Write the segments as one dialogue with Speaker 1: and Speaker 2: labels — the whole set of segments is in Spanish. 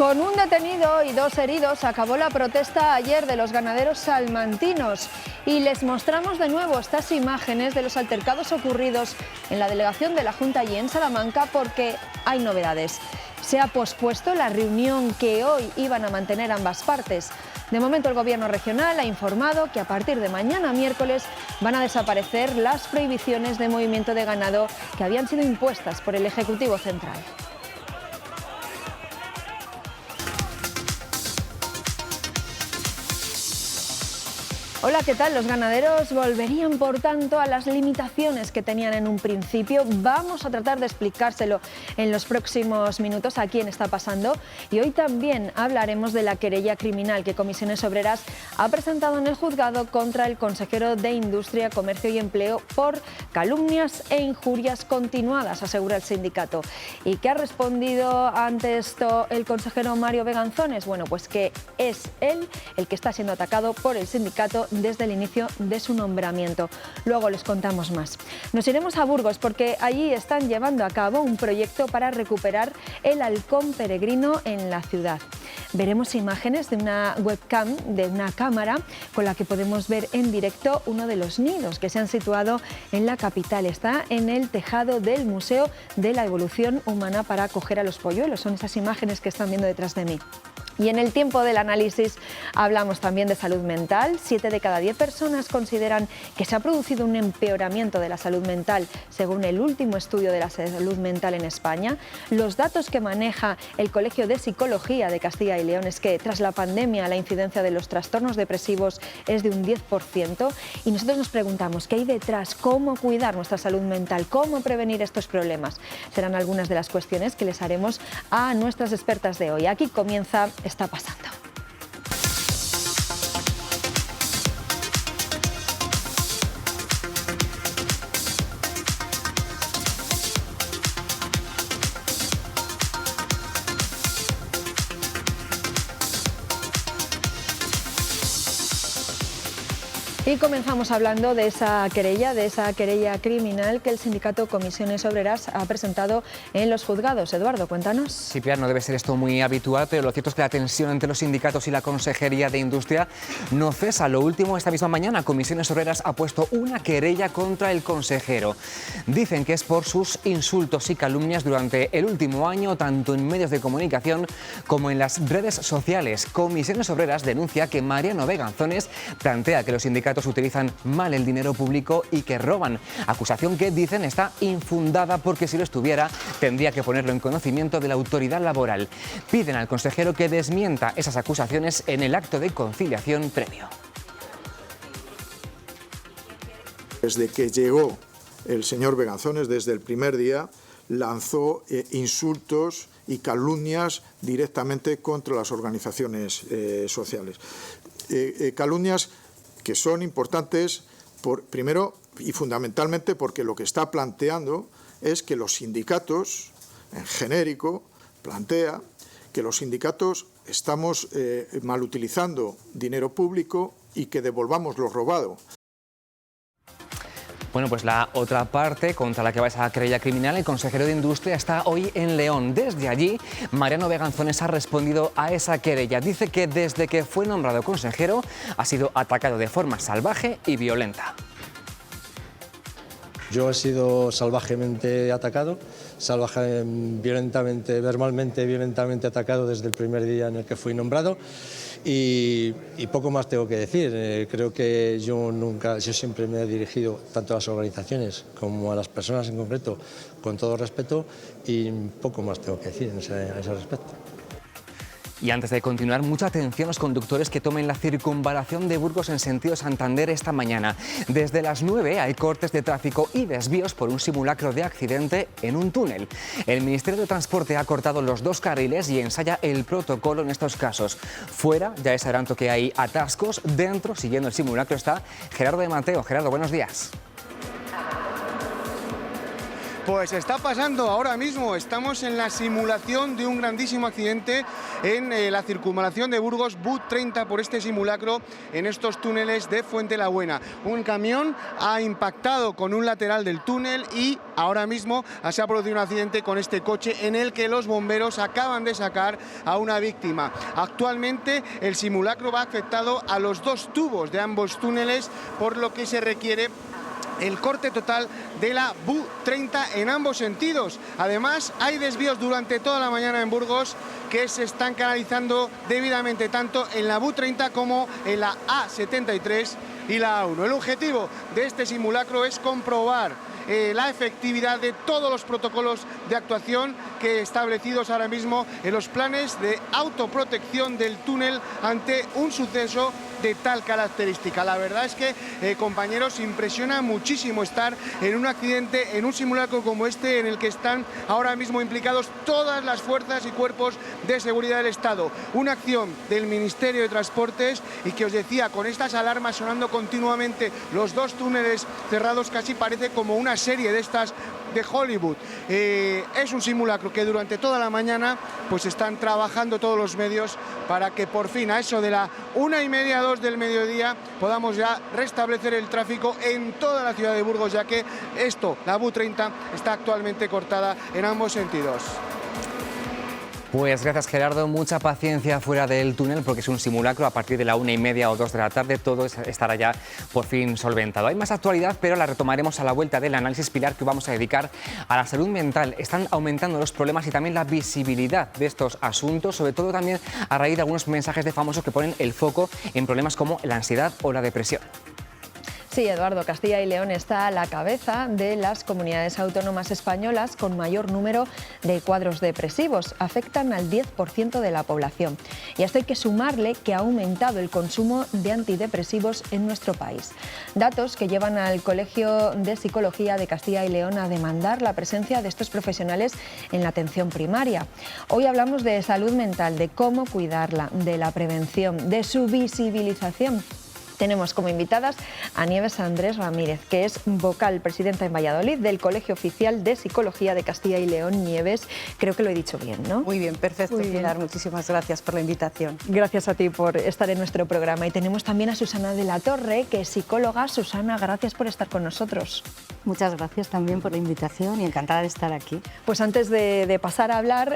Speaker 1: Con un detenido y 2 heridos acabó la protesta ayer de los ganaderos salmantinos y les mostramos de nuevo estas imágenes de los altercados ocurridos en la delegación de la Junta allí en Salamanca porque hay novedades. Se ha pospuesto la reunión que hoy iban a mantener ambas partes. De momento el Gobierno regional ha informado que a partir de mañana miércoles van a desaparecer las prohibiciones de movimiento de ganado que habían sido impuestas por el Ejecutivo Central. Hola, ¿qué tal? Los ganaderos volverían, por tanto, a las limitaciones que tenían en un principio. Vamos a tratar de explicárselo en los próximos minutos a quién está pasando. Y hoy también hablaremos de la querella criminal que Comisiones Obreras ha presentado en el juzgado contra el consejero de Industria, Comercio y Empleo por calumnias e injurias continuadas, asegura el sindicato. ¿Y qué ha respondido ante esto el consejero Mario Beganzones? Bueno, pues que es él el que está siendo atacado por el sindicato desde el inicio de su nombramiento. Luego les contamos más. Nos iremos a Burgos porque allí están llevando a cabo un proyecto para recuperar el halcón peregrino en la ciudad. Veremos imágenes de una webcam, de una cámara con la que podemos ver en directo uno de los nidos que se han situado en la capital. Está en el tejado del Museo de la Evolución Humana para acoger a los polluelos. Son esas imágenes que están viendo detrás de mí. Y en el tiempo del análisis hablamos también de salud mental. 7 de cada 10 personas consideran que se ha producido un empeoramiento de la salud mental, según el último estudio de la salud mental en España. Los datos que maneja el Colegio de Psicología de Castilla y León es que tras la pandemia la incidencia de los trastornos depresivos es de un 10%. Y nosotros nos preguntamos qué hay detrás, cómo cuidar nuestra salud mental, cómo prevenir estos problemas. Serán algunas de las cuestiones que les haremos a nuestras expertas de hoy. Aquí comienza Está pasando. Y comenzamos hablando de esa querella criminal que el sindicato Comisiones Obreras ha presentado en los juzgados. Eduardo, cuéntanos.
Speaker 2: Sí, Pilar, no debe ser esto muy habitual, pero lo cierto es que la tensión entre los sindicatos y la Consejería de Industria no cesa. Lo último, esta misma mañana, Comisiones Obreras ha puesto una querella contra el consejero. Dicen que es por sus insultos y calumnias durante el último año, tanto en medios de comunicación como en las redes sociales. Comisiones Obreras denuncia que Mariano Beganzones plantea que los sindicatos utilizan mal el dinero público y que roban, acusación que dicen está infundada porque si lo estuviera tendría que ponerlo en conocimiento de la autoridad laboral. Piden al consejero que desmienta esas acusaciones en el acto de conciliación previo.
Speaker 3: Desde que llegó el señor Beganzones, desde el primer día, lanzó insultos y calumnias directamente contra las organizaciones sociales. Calumnias que son importantes, primero y fundamentalmente porque lo que está planteando es que los sindicatos, en genérico, plantea que los sindicatos estamos mal utilizando dinero público y que devolvamos lo robado.
Speaker 2: Bueno, pues la otra parte contra la que va esa querella criminal, el consejero de Industria está hoy en León. Desde allí, Mariano Beganzones ha respondido a esa querella. Dice que desde que fue nombrado consejero ha sido atacado de forma salvaje y violenta.
Speaker 4: Yo he sido salvajemente atacado, violentamente, verbalmente, violentamente atacado desde el primer día en el que fui nombrado y poco más tengo que decir. Creo que yo siempre me he dirigido tanto a las organizaciones como a las personas en concreto con todo respeto y poco más tengo que decir a ese respecto.
Speaker 2: Y antes de continuar, mucha atención a los conductores que tomen la circunvalación de Burgos en sentido Santander esta mañana. Desde las 9 hay cortes de tráfico y desvíos por un simulacro de accidente en un túnel. El Ministerio de Transporte ha cortado los 2 carriles y ensaya el protocolo en estos casos. Fuera, ya es adelanto que hay atascos. Dentro, siguiendo el simulacro, está Gerardo de Mateo. Gerardo, buenos días.
Speaker 5: Pues está pasando ahora mismo, estamos en la simulación de un grandísimo accidente en la circunvalación de Burgos, BU30, por este simulacro en estos túneles de Fuentelavena. Un camión ha impactado con un lateral del túnel y ahora mismo se ha producido un accidente con este coche en el que los bomberos acaban de sacar a una víctima. Actualmente el simulacro va afectado a los dos tubos de ambos túneles, por lo que se requiere el corte total de la BU30 en ambos sentidos. Además, hay desvíos durante toda la mañana en Burgos que se están canalizando debidamente tanto en la BU30 como en la A73 y la A1. El objetivo de este simulacro es comprobar la efectividad de todos los protocolos de actuación que establecidos ahora mismo en los planes de autoprotección del túnel ante un suceso de tal característica. La verdad es que, compañeros, impresiona muchísimo estar en un accidente, en un simulacro como este, en el que están ahora mismo implicados todas las fuerzas y cuerpos de seguridad del Estado. Una acción del Ministerio de Transportes y que os decía, con estas alarmas sonando continuamente, los dos túneles cerrados, casi parece como una serie de estas de Hollywood. Es un simulacro que durante toda la mañana pues están trabajando todos los medios para que por fin a eso de la 1:30, 2 del mediodía podamos ya restablecer el tráfico en toda la ciudad de Burgos, ya que la BU30 está actualmente cortada en ambos sentidos.
Speaker 2: Pues gracias, Gerardo, mucha paciencia fuera del túnel porque es un simulacro. A partir de la 1:30 o 2 de la tarde todo estará ya por fin solventado. Hay más actualidad, pero la retomaremos a la vuelta del análisis pilar que vamos a dedicar a la salud mental. Están aumentando los problemas y también la visibilidad de estos asuntos, sobre todo también a raíz de algunos mensajes de famosos que ponen el foco en problemas como la ansiedad o la depresión.
Speaker 1: Sí, Eduardo, Castilla y León está a la cabeza de las comunidades autónomas españolas con mayor número de cuadros depresivos. Afectan al 10% de la población. Y a esto hay que sumarle que ha aumentado el consumo de antidepresivos en nuestro país. Datos que llevan al Colegio de Psicología de Castilla y León a demandar la presencia de estos profesionales en la atención primaria. Hoy hablamos de salud mental, de cómo cuidarla, de la prevención, de su visibilización. Tenemos como invitadas a Nieves Andrés Ramírez, que es vocal presidenta en Valladolid del Colegio Oficial de Psicología de Castilla y León. Nieves, creo que lo he dicho bien, ¿no?
Speaker 6: Muy bien, perfecto,
Speaker 1: Muy bien.
Speaker 6: Pilar, muchísimas gracias por la invitación.
Speaker 1: Gracias a ti por estar en nuestro programa. Y tenemos también a Susana de la Torre, que es psicóloga. Susana, gracias por estar con nosotros.
Speaker 6: Muchas gracias también por la invitación y encantada de estar aquí.
Speaker 1: Pues antes de pasar a hablar,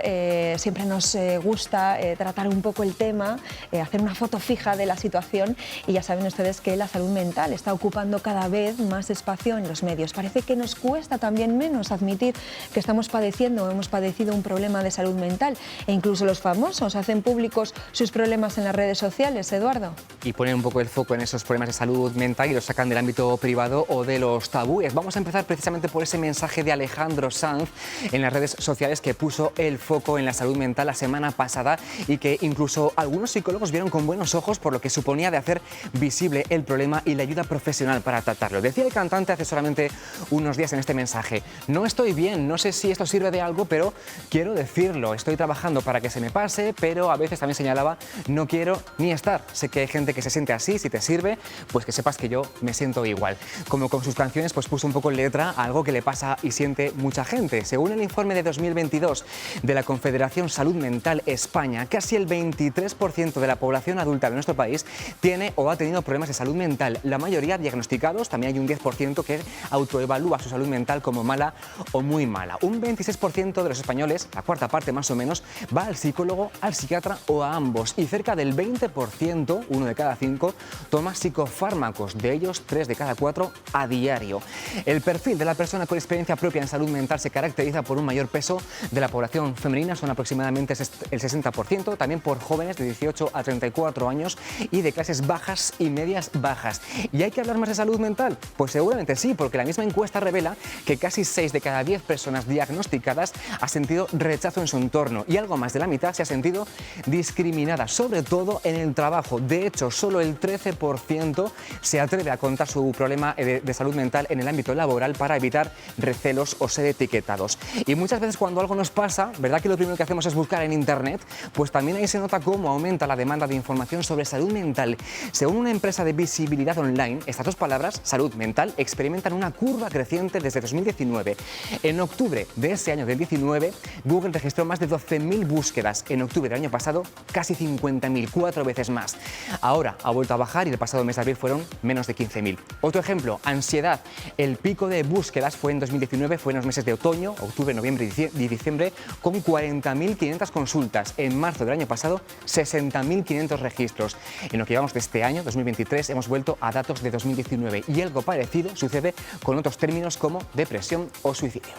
Speaker 1: siempre nos gusta tratar un poco el tema, hacer una foto fija de la situación, y ya saben ustedes que la salud mental está ocupando cada vez más espacio en los medios. Parece que nos cuesta también menos admitir que estamos padeciendo o hemos padecido un problema de salud mental, e incluso los famosos hacen públicos sus problemas en las redes sociales, Eduardo.
Speaker 2: Y ponen un poco el foco en esos problemas de salud mental y los sacan del ámbito privado o de los tabúes. Vamos a empezar precisamente por ese mensaje de Alejandro Sanz en las redes sociales, que puso el foco en la salud mental la semana pasada y que incluso algunos psicólogos vieron con buenos ojos por lo que suponía de hacer visible el problema y la ayuda profesional para tratarlo. Decía el cantante hace solamente unos días en este mensaje: no estoy bien, no sé si esto sirve de algo, pero quiero decirlo, estoy trabajando para que se me pase, pero a veces también señalaba, no quiero ni estar. Sé que hay gente que se siente así, si te sirve, pues que sepas que yo me siento igual. Como con sus canciones, pues puso un poco en letra a algo que le pasa y siente mucha gente. Según el informe de 2022 de la Confederación Salud Mental España, casi el 23% de la población adulta de nuestro país tiene o ha tenido problemas de salud mental, la mayoría diagnosticados. También hay un 10% que autoevalúa su salud mental como mala o muy mala. Un 26% de los españoles, la cuarta parte más o menos, va al psicólogo, al psiquiatra o a ambos, y cerca del 20%, 1 de cada 5, toma psicofármacos, de ellos 3 de cada 4 a diario. El perfil de la persona con experiencia propia en salud mental se caracteriza por un mayor peso de la población femenina, son aproximadamente el 60%, también por jóvenes de 18 a 34 años y de clases bajas y medias bajas. ¿Y hay que hablar más de salud mental? Pues seguramente sí, porque la misma encuesta revela que casi 6 de cada 10 personas diagnosticadas ha sentido rechazo en su entorno y algo más de la mitad se ha sentido discriminada, sobre todo en el trabajo. De hecho, solo el 13% se atreve a contar su problema de salud mental en el ámbito laboral para evitar recelos o ser etiquetados. Y muchas veces cuando algo nos pasa, ¿verdad que lo primero que hacemos es buscar en Internet? Pues también ahí se nota cómo aumenta la demanda de información sobre salud mental. Según una empresa empresa de visibilidad online, estas dos palabras, salud mental, experimentan una curva creciente desde 2019. En octubre de ese año del 19, Google registró más de 12.000 búsquedas. En octubre del año pasado, casi 50.000, 4 veces más. Ahora ha vuelto a bajar y el pasado mes de abril fueron menos de 15.000. Otro ejemplo, ansiedad. El pico de búsquedas fue en 2019, fue en los meses de otoño, octubre, noviembre y diciembre, con 40.500 consultas. En marzo del año pasado, 60.500 registros. En lo que llevamos de este año, 2023, hemos vuelto a datos de 2019 y algo parecido sucede con otros términos como depresión o suicidio.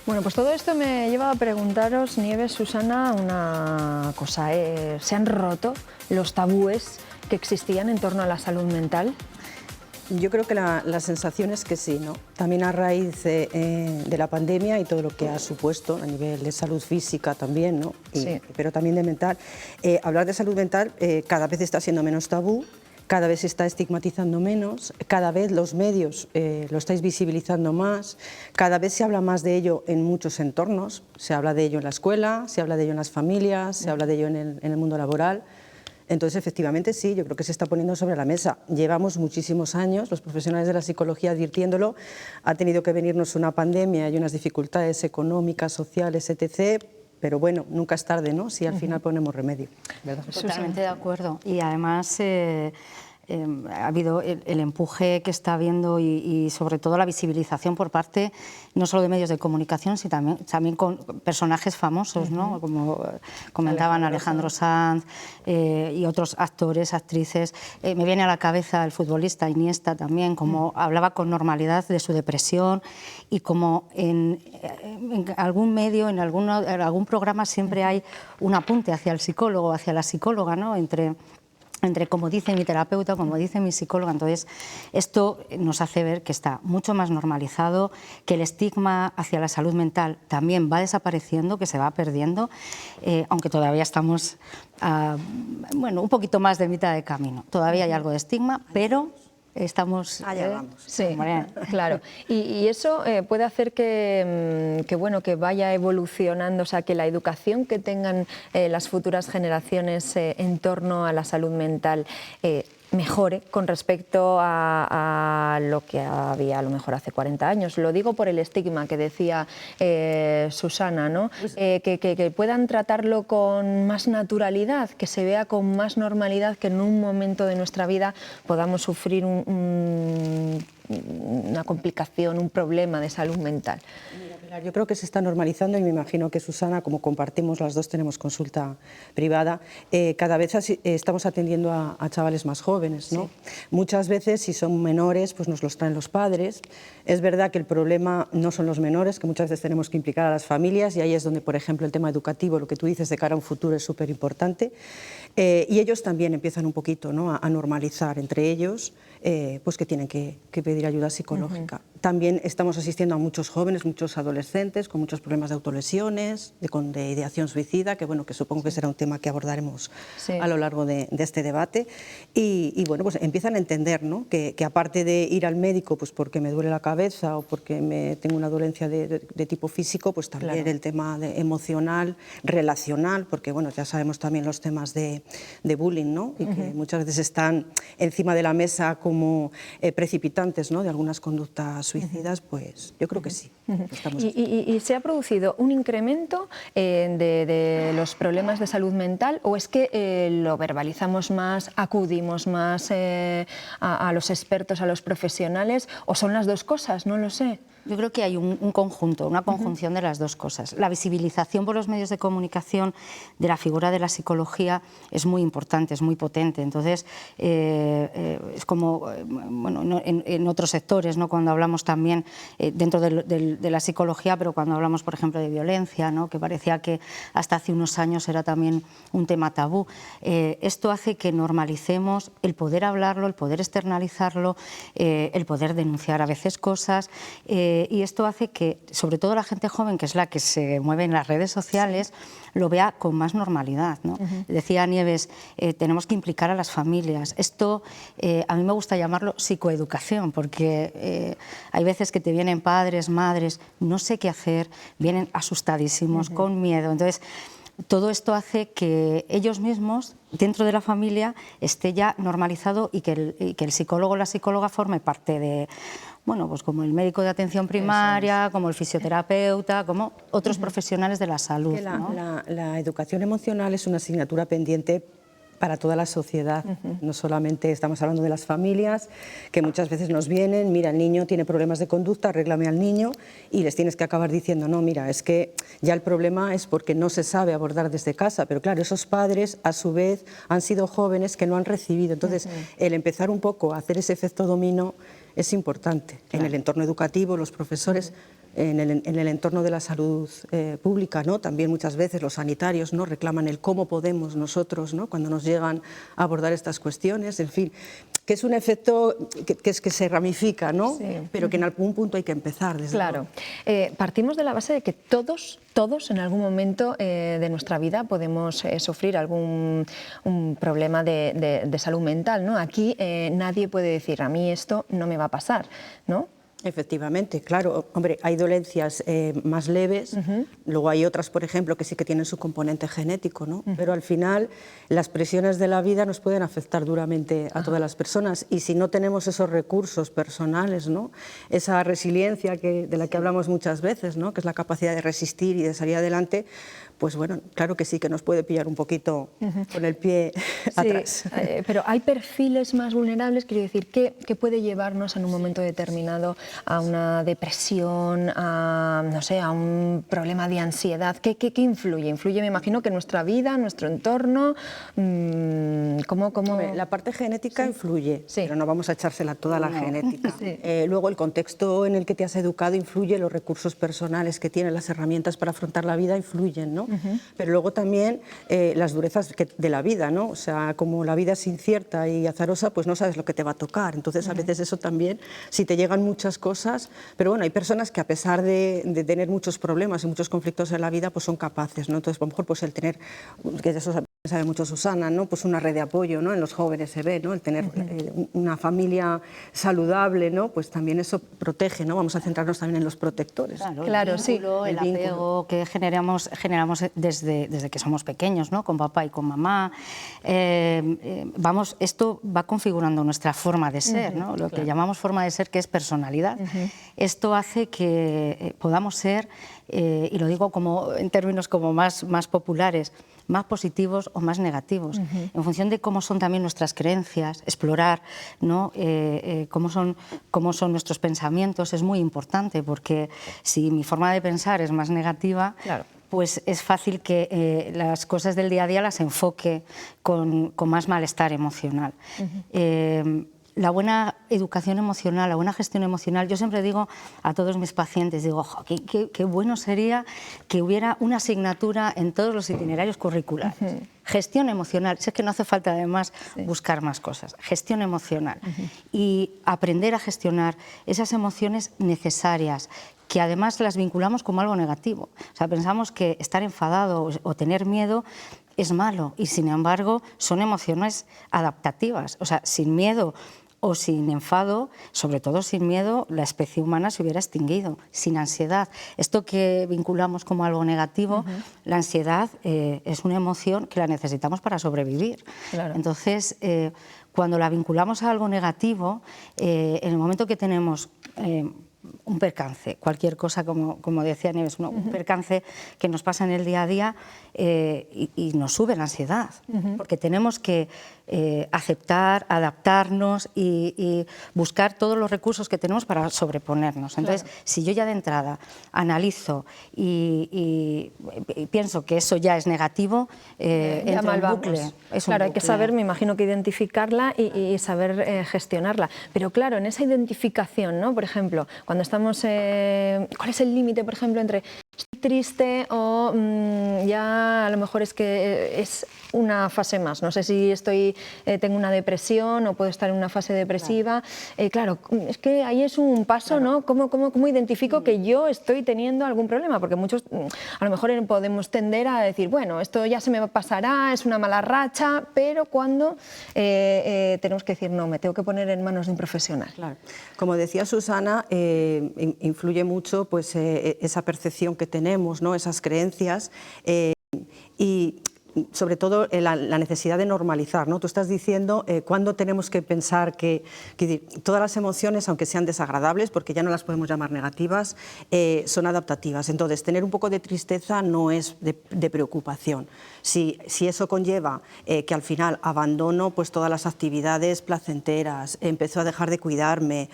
Speaker 1: Bueno, pues todo esto me lleva a preguntaros, Nieves, Susana, una cosa. ¿Se han roto los tabúes que existían en torno a la salud mental?
Speaker 7: Yo creo que la sensación es que sí, ¿no? También a raíz de la pandemia y todo lo que ha supuesto a nivel de salud física también, ¿no?
Speaker 1: Sí.
Speaker 7: Pero también de mental. Hablar de salud mental cada vez está siendo menos tabú, cada vez se está estigmatizando menos, cada vez los medios lo estáis visibilizando más, cada vez se habla más de ello en muchos entornos, se habla de ello en la escuela, se habla de ello en las familias, se habla de ello en el mundo laboral. Entonces, efectivamente, sí, yo creo que se está poniendo sobre la mesa. Llevamos muchísimos años, los profesionales de la psicología advirtiéndolo, ha tenido que venirnos una pandemia y unas dificultades económicas, sociales, etc., pero bueno, nunca es tarde, ¿no?, si al final ponemos remedio, ¿verdad?
Speaker 6: Totalmente de acuerdo. Y además ha habido el empuje que está habiendo y sobre todo la visibilización por parte no solo de medios de comunicación, sino también con personajes famosos, ¿no? Como comentaban Alejandro Sanz y otros actores, actrices. Me viene a la cabeza el futbolista Iniesta también, como hablaba con normalidad de su depresión y como en algún medio, en algún programa siempre hay un apunte hacia el psicólogo, hacia la psicóloga, ¿no? Entre como dice mi terapeuta, como dice mi psicóloga. Entonces, esto nos hace ver que está mucho más normalizado, que el estigma hacia la salud mental también va desapareciendo, que se va perdiendo, aunque todavía estamos bueno, un poquito más de mitad de camino. Todavía hay algo de estigma, pero estamos...
Speaker 7: Allá vamos.
Speaker 1: Sí, claro. Y eso puede hacer que vaya evolucionando, o sea, que la educación que tengan las futuras generaciones en torno a la salud mental mejore con respecto a lo que había a lo mejor hace 40 años. Lo digo por el estigma que decía Susana, ¿no? Que puedan tratarlo con más naturalidad, que se vea con más normalidad, que en un momento de nuestra vida podamos sufrir una complicación, un problema de salud mental.
Speaker 7: Yo creo que se está normalizando y me imagino que Susana, como compartimos, las dos tenemos consulta privada, cada vez estamos atendiendo a chavales más jóvenes, ¿no? Sí. Muchas veces, si son menores, pues nos los traen los padres. Es verdad que el problema no son los menores, que muchas veces tenemos que implicar a las familias y ahí es donde, por ejemplo, el tema educativo, lo que tú dices de cara a un futuro es súper importante. Y ellos también empiezan un poquito, ¿no?, a normalizar entre ellos pues que tienen que pedir ayuda psicológica. También estamos asistiendo a muchos jóvenes, muchos adolescentes con muchos problemas de autolesiones, de ideación suicida, que bueno, que supongo que será un tema que abordaremos a lo largo de este debate. Y bueno, pues empiezan a entender, ¿no?, que aparte de ir al médico pues porque me duele la cabeza o porque tengo una dolencia de tipo físico, pues también el tema emocional, relacional, porque bueno, ya sabemos también los temas de bullying, ¿no?, y que muchas veces están encima de la mesa como precipitantes, ¿no?, de algunas conductas suicidas, pues yo creo que sí.
Speaker 1: ¿Y se ha producido un incremento de los problemas de salud mental o es que lo verbalizamos más, acudimos más a los expertos, a los profesionales, o son las dos cosas? No lo sé.
Speaker 6: Yo creo que hay un conjunto, una conjunción de las dos cosas. La visibilización por los medios de comunicación de la figura de la psicología es muy importante, es muy potente. Entonces, es como bueno, en otros sectores, ¿no?, cuando hablamos también dentro de la psicología, pero cuando hablamos, por ejemplo, de violencia, ¿no?, que parecía que hasta hace unos años era también un tema tabú. Esto hace que normalicemos el poder hablarlo, el poder externalizarlo, el poder denunciar a veces cosas. Y esto hace que, sobre todo la gente joven, que es la que se mueve en las redes sociales, lo vea con más normalidad, ¿no? Decía Nieves, tenemos que implicar a las familias. Esto, a mí me gusta llamarlo psicoeducación, porque hay veces que te vienen padres, madres, no sé qué hacer, vienen asustadísimos, con miedo. Entonces, todo esto hace que ellos mismos, dentro de la familia, esté ya normalizado y que el psicólogo o la psicóloga forme parte de, bueno, pues como el médico de atención primaria, como el fisioterapeuta, como otros profesionales de la salud. ¿No?
Speaker 7: La educación emocional es una asignatura pendiente para toda la sociedad. No solamente estamos hablando de las familias, que muchas veces nos vienen, mira, el niño tiene problemas de conducta, arréglame al niño, y les tienes que acabar diciendo, no, mira, es que ya el problema es porque no se sabe abordar desde casa, pero claro, esos padres a su vez han sido jóvenes que no han recibido. Entonces, el empezar un poco a hacer ese efecto dominó es importante. Claro. En el entorno educativo, los profesores, en el entorno de la salud pública, ¿no? También muchas veces los sanitarios, ¿no? Reclaman el cómo podemos nosotros, ¿no? Cuando nos llegan a abordar estas cuestiones, en fin, que es un efecto que se ramifica, ¿no? Sí. Pero que en algún punto hay que empezar. Desde
Speaker 1: claro. Partimos de la base de que todos en algún momento de nuestra vida podemos sufrir algún problema de salud mental, ¿no? Aquí nadie puede decir, a mí esto no me va a pasar, ¿no?
Speaker 7: Efectivamente, claro, hombre, hay dolencias más leves, luego hay otras, por ejemplo, que sí que tienen su componente genético, ¿no? Pero al final las presiones de la vida nos pueden afectar duramente a todas las personas, y si no tenemos esos recursos personales, ¿no? Esa resiliencia de la que hablamos muchas veces, ¿no? Que es la capacidad de resistir y de salir adelante, pues bueno, claro que sí que nos puede pillar un poquito con el pie atrás.
Speaker 1: Pero hay perfiles más vulnerables, quiero decir, que puede llevarnos en un momento determinado a una depresión, a, no sé, a un problema de ansiedad. ¿Qué influye? Influye, me imagino, que nuestra vida, nuestro entorno. ¿Cómo?
Speaker 7: La parte genética influye, pero no vamos a echársela toda la genética. Luego el contexto en el que te has educado influye, los recursos personales que tienes, las herramientas para afrontar la vida influyen, ¿no? Pero luego también las durezas de la vida, ¿no? O sea, como la vida es incierta y azarosa, pues no sabes lo que te va a tocar. Entonces a veces eso también, si te llegan muchas cosas, pero bueno, hay personas que a pesar de tener muchos problemas y muchos conflictos en la vida, pues son capaces, ¿no? Entonces a lo mejor pues el tener, que de eso sabe mucho Susana, ¿no? Pues una red de apoyo, ¿no? En los jóvenes se ve, ¿no? El tener una familia saludable, ¿no? Pues también eso protege, ¿no? Vamos a centrarnos también en los protectores.
Speaker 6: Claro, sí. El apego que generamos desde que somos pequeños, ¿no? Con papá y con mamá. Esto va configurando nuestra forma de ser, ¿no? Lo que llamamos forma de ser, que es personalidad. Esto hace que podamos ser, y lo digo como en términos como más populares, más positivos o más negativos, en función de cómo son también nuestras creencias, explorar, ¿no? Cómo son nuestros pensamientos es muy importante, porque si mi forma de pensar es más negativa, pues es fácil que las cosas del día a día las enfoque con más malestar emocional. La buena educación emocional, la buena gestión emocional, yo siempre digo a todos mis pacientes, digo, ojo, qué bueno sería que hubiera una asignatura en todos los itinerarios curriculares. Gestión emocional, si es que no hace falta además buscar más cosas, gestión emocional y aprender a gestionar esas emociones necesarias, que además las vinculamos como algo negativo. O sea, pensamos que estar enfadado o tener miedo es malo, y sin embargo son emociones adaptativas. O sea, sin miedo o sin enfado, sobre todo sin miedo, la especie humana se hubiera extinguido. Sin ansiedad, esto que vinculamos como algo negativo, la ansiedad es una emoción que la necesitamos para sobrevivir. Entonces, cuando la vinculamos a algo negativo, en el momento que tenemos un percance, cualquier cosa, como decía Nieves, un percance que nos pasa en el día a día, y nos sube la ansiedad, porque tenemos que aceptar, adaptarnos y buscar todos los recursos que tenemos para sobreponernos. Entonces, si yo ya de entrada analizo y pienso que eso ya es negativo, entra en bucle.
Speaker 1: Hay que saber, me imagino, que identificarla y saber gestionarla. Pero claro, en esa identificación, ¿no? Por ejemplo, cuando estamos... ¿cuál es el límite, por ejemplo, entre estoy triste o ya a lo mejor es que es una fase más? No sé si tengo una depresión o puedo estar en una fase depresiva. Claro, es que ahí es un paso, ¿no? ¿Cómo identifico que yo estoy teniendo algún problema? Porque muchos a lo mejor podemos tender a decir, bueno, esto ya se me pasará, es una mala racha, pero cuando tenemos que decir, no, me tengo que poner en manos de un profesional.
Speaker 7: Claro. Como decía Susana, influye mucho pues, esa percepción que tenemos, ¿no? Esas creencias. y sobre todo la necesidad de normalizar, ¿no? Tú estás diciendo cuándo tenemos que pensar que todas las emociones, aunque sean desagradables, porque ya no las podemos llamar negativas, son adaptativas. Entonces, tener un poco de tristeza no es de preocupación. Si eso conlleva que al final abandono pues, todas las actividades placenteras, empiezo a dejar de cuidarme,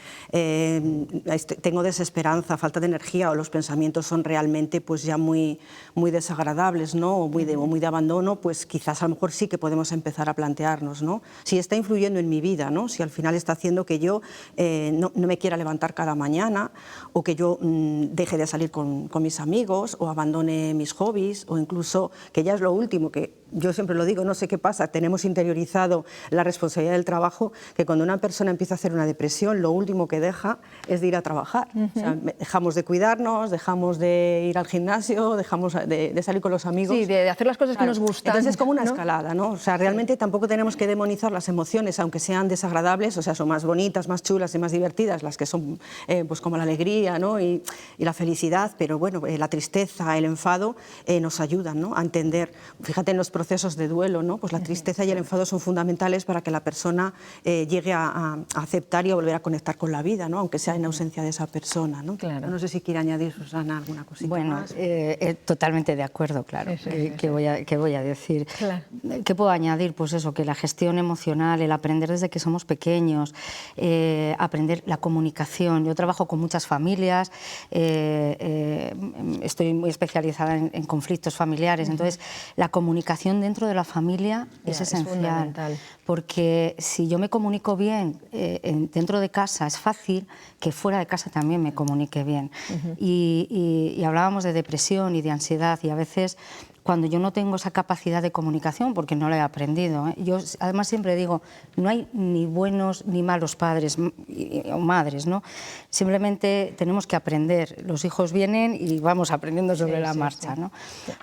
Speaker 7: tengo desesperanza, falta de energía o los pensamientos son realmente pues, ya muy desagradables, ¿no? o muy de abandono, pues quizás a lo mejor sí que podemos empezar a plantearnos, ¿no? Si está influyendo en mi vida, ¿no? Si al final está haciendo que yo no me quiera levantar cada mañana o que yo deje de salir con mis amigos o abandone mis hobbies o incluso, que ya es lo último, que yo siempre lo digo, no sé qué pasa, tenemos interiorizado la responsabilidad del trabajo, que cuando una persona empieza a hacer una depresión, lo último que deja es de ir a trabajar. O sea, dejamos de cuidarnos, dejamos de ir al gimnasio, dejamos de salir con los amigos.
Speaker 1: Sí, de hacer las cosas que nos gustan.
Speaker 7: Entonces es como una escalada, ¿no? O sea, realmente tampoco tenemos que demonizar las emociones, aunque sean desagradables, o sea, son más bonitas, más chulas y más divertidas, las que son pues como la alegría, ¿no? y la felicidad, pero bueno, la tristeza, el enfado nos ayudan, ¿no? A entender. Fíjate en los procesos de duelo, ¿no? Pues la tristeza y el enfado son fundamentales para que la persona llegue a aceptar y a volver a conectar con la vida, ¿no? Aunque sea en ausencia de esa persona, ¿no?
Speaker 1: Claro.
Speaker 7: No sé si quiere añadir, Susana, alguna cosita más.
Speaker 6: Totalmente de acuerdo, claro. ¿Qué voy a decir?
Speaker 1: Claro.
Speaker 6: ¿Qué puedo añadir? Pues eso, que la gestión emocional, el aprender desde que somos pequeños, aprender la comunicación. Yo trabajo con muchas familias, estoy muy especializada en conflictos familiares, entonces la comunicación dentro de la familia es esencial, porque si yo me comunico bien dentro de casa, es fácil que fuera de casa también me comunique bien. Y hablábamos de depresión y de ansiedad, y a veces cuando yo no tengo esa capacidad de comunicación, porque no la he aprendido, yo además siempre digo, no hay ni buenos ni malos padres o madres, ¿no? Simplemente tenemos que aprender, los hijos vienen y vamos aprendiendo sobre la marcha, ¿no?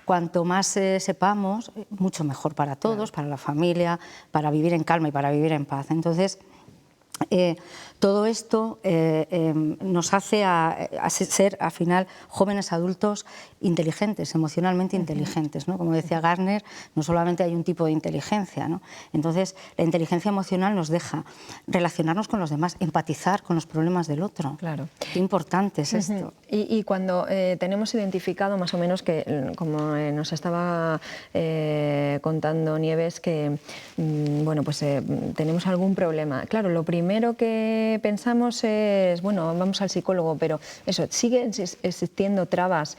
Speaker 6: Cuanto más sepamos, mucho mejor para todos, para la familia, para vivir en calma y para vivir en paz. Entonces, todo esto nos hace ser, al final, jóvenes adultos inteligentes, emocionalmente inteligentes, ¿no? Como decía Gardner, no solamente hay un tipo de inteligencia, ¿no? Entonces, la inteligencia emocional nos deja relacionarnos con los demás, empatizar con los problemas del otro.
Speaker 1: Claro.
Speaker 6: Qué importante es esto.
Speaker 1: Y cuando tenemos identificado más o menos que, como nos estaba contando Nieves, que bueno, pues tenemos algún problema. Claro, lo primero que pensamos es, bueno, vamos al psicólogo, pero eso, siguen existiendo trabas.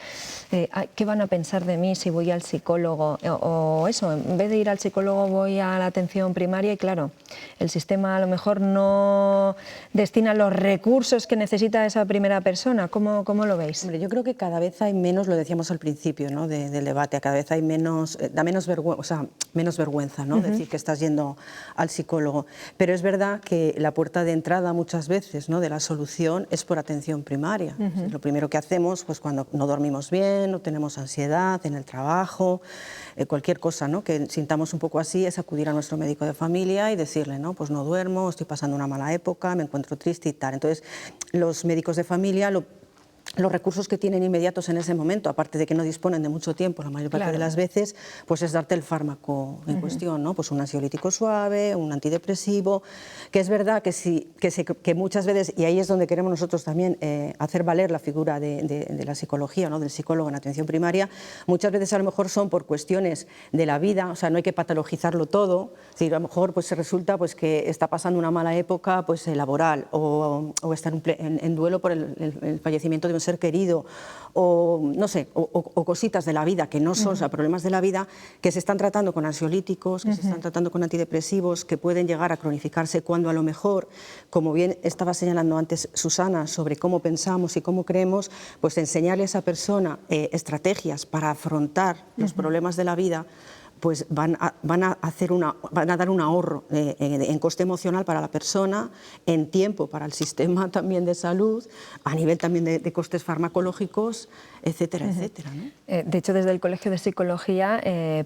Speaker 1: ¿Qué van a pensar de mí si voy al psicólogo? O eso, en vez de ir al psicólogo voy a la atención primaria y claro, el sistema a lo mejor no destina los recursos que necesita esa primera persona. ¿Cómo lo veis?
Speaker 7: Hombre, yo creo que cada vez hay menos, lo decíamos al principio, ¿no? del debate, cada vez hay menos, da menos vergüenza, ¿no? Decir que estás yendo al psicólogo. Pero es verdad que la puerta de entrada muchas veces, ¿no? de la solución es por atención primaria. Lo primero que hacemos pues, cuando no dormimos bien, no tenemos ansiedad en el trabajo, cualquier cosa, ¿no? que sintamos un poco así, es acudir a nuestro médico de familia y decirle, ¿no? pues no duermo, estoy pasando una mala época, me encuentro triste y tal. Entonces, los médicos de familia los recursos que tienen inmediatos en ese momento, aparte de que no disponen de mucho tiempo la mayor parte de las veces, pues es darte el fármaco en cuestión, ¿no? Pues un ansiolítico suave, un antidepresivo, que es verdad que muchas veces, y ahí es donde queremos nosotros también hacer valer la figura de la psicología, ¿no? del psicólogo en atención primaria, muchas veces a lo mejor son por cuestiones de la vida, o sea, no hay que patologizarlo todo, es decir, a lo mejor pues, se resulta pues, que está pasando una mala época pues, laboral o está en duelo por el fallecimiento de un ser querido o no sé, o cositas de la vida que no son, o sea, problemas de la vida que se están tratando con ansiolíticos, que se están tratando con antidepresivos, que pueden llegar a cronificarse cuando a lo mejor, como bien estaba señalando antes Susana, sobre cómo pensamos y cómo creemos, pues enseñarle a esa persona estrategias para afrontar los problemas de la vida, pues van a dar un ahorro en coste emocional para la persona, en tiempo para el sistema también de salud, a nivel también de costes farmacológicos, etcétera, etcétera, ¿no?
Speaker 1: De hecho, desde el Colegio de Psicología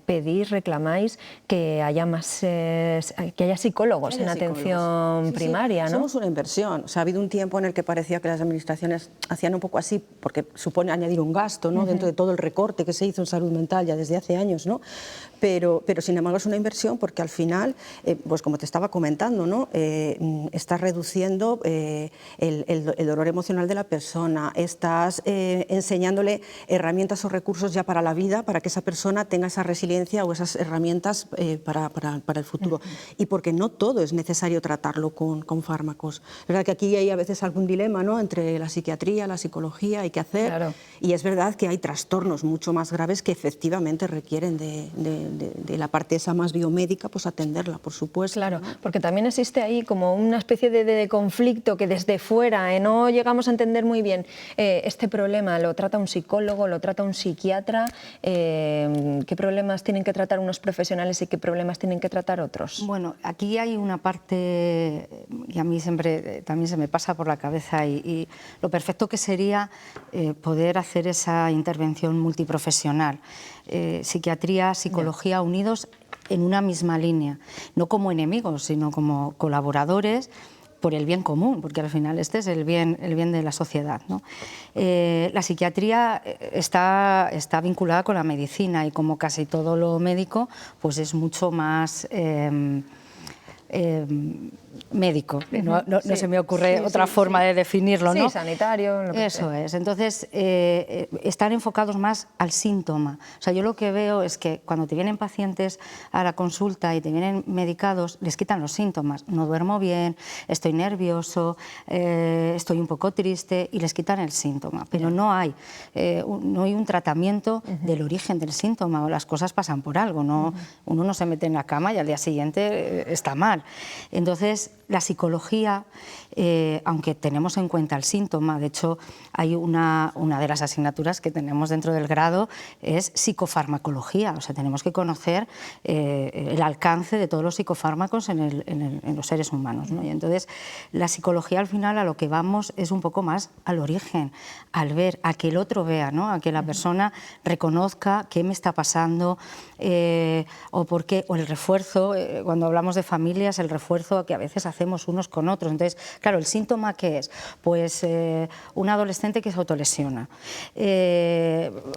Speaker 1: pedís, reclamáis que haya psicólogos en atención primaria, ¿no?
Speaker 7: Somos una inversión. O sea, ha habido un tiempo en el que parecía que las administraciones hacían un poco así, porque supone añadir un gasto, ¿no? Dentro de todo el recorte que se hizo en salud mental ya desde hace años, ¿no? Pero sin embargo es una inversión porque al final, pues como te estaba comentando, ¿no? Estás reduciendo el dolor emocional de la persona, estás enseñándole herramientas o recursos ya para la vida, para que esa persona tenga esa resiliencia o esas herramientas para el futuro. Y porque no todo es necesario tratarlo con fármacos. Es verdad que aquí hay a veces algún dilema, ¿no? Entre la psiquiatría, la psicología, hay que hacer.
Speaker 1: Claro.
Speaker 7: Y es verdad que hay trastornos mucho más graves que efectivamente requieren de la parte esa más biomédica, pues atenderla, por supuesto.
Speaker 1: Claro,
Speaker 7: ¿no?
Speaker 1: porque también existe ahí como una especie de conflicto que desde fuera no llegamos a entender muy bien. Este problema lo trata un psicólogo, lo trata un psiquiatra, ¿qué problemas tienen que tratar unos profesionales y qué problemas tienen que tratar otros?
Speaker 6: Bueno, aquí hay una parte que a mí siempre también se me pasa por la cabeza y lo perfecto que sería poder hacer esa intervención multiprofesional. Psiquiatría, psicología unidos en una misma línea, no como enemigos, sino como colaboradores por el bien común, porque al final este es el bien de la sociedad, ¿no? La psiquiatría está vinculada con la medicina y como casi todo lo médico, pues es mucho más médico, no se me ocurre otra forma de definirlo, ¿no?
Speaker 1: Sí, sanitario. Lo que
Speaker 6: Eso
Speaker 1: sea.
Speaker 6: es, entonces están enfocados más al síntoma. O sea, yo lo que veo es que cuando te vienen pacientes a la consulta y te vienen medicados, les quitan los síntomas. No duermo bien, estoy nervioso, estoy un poco triste y les quitan el síntoma. Pero no hay un tratamiento del origen del síntoma, o las cosas pasan por algo, ¿no? Uno no se mete en la cama y al día siguiente está mal. Entonces, la psicología, aunque tenemos en cuenta el síntoma, de hecho hay una de las asignaturas que tenemos dentro del grado es psicofarmacología, o sea, tenemos que conocer el alcance de todos los psicofármacos en los seres humanos, ¿no? Y entonces la psicología al final a lo que vamos es un poco más al origen, al ver, a que el otro vea, ¿no? A que la persona reconozca qué me está pasando o por qué, o el refuerzo, cuando hablamos de familias, el refuerzo que a veces hacemos unos con otros. Entonces, claro, ¿el síntoma qué es? Pues un adolescente que se autolesiona.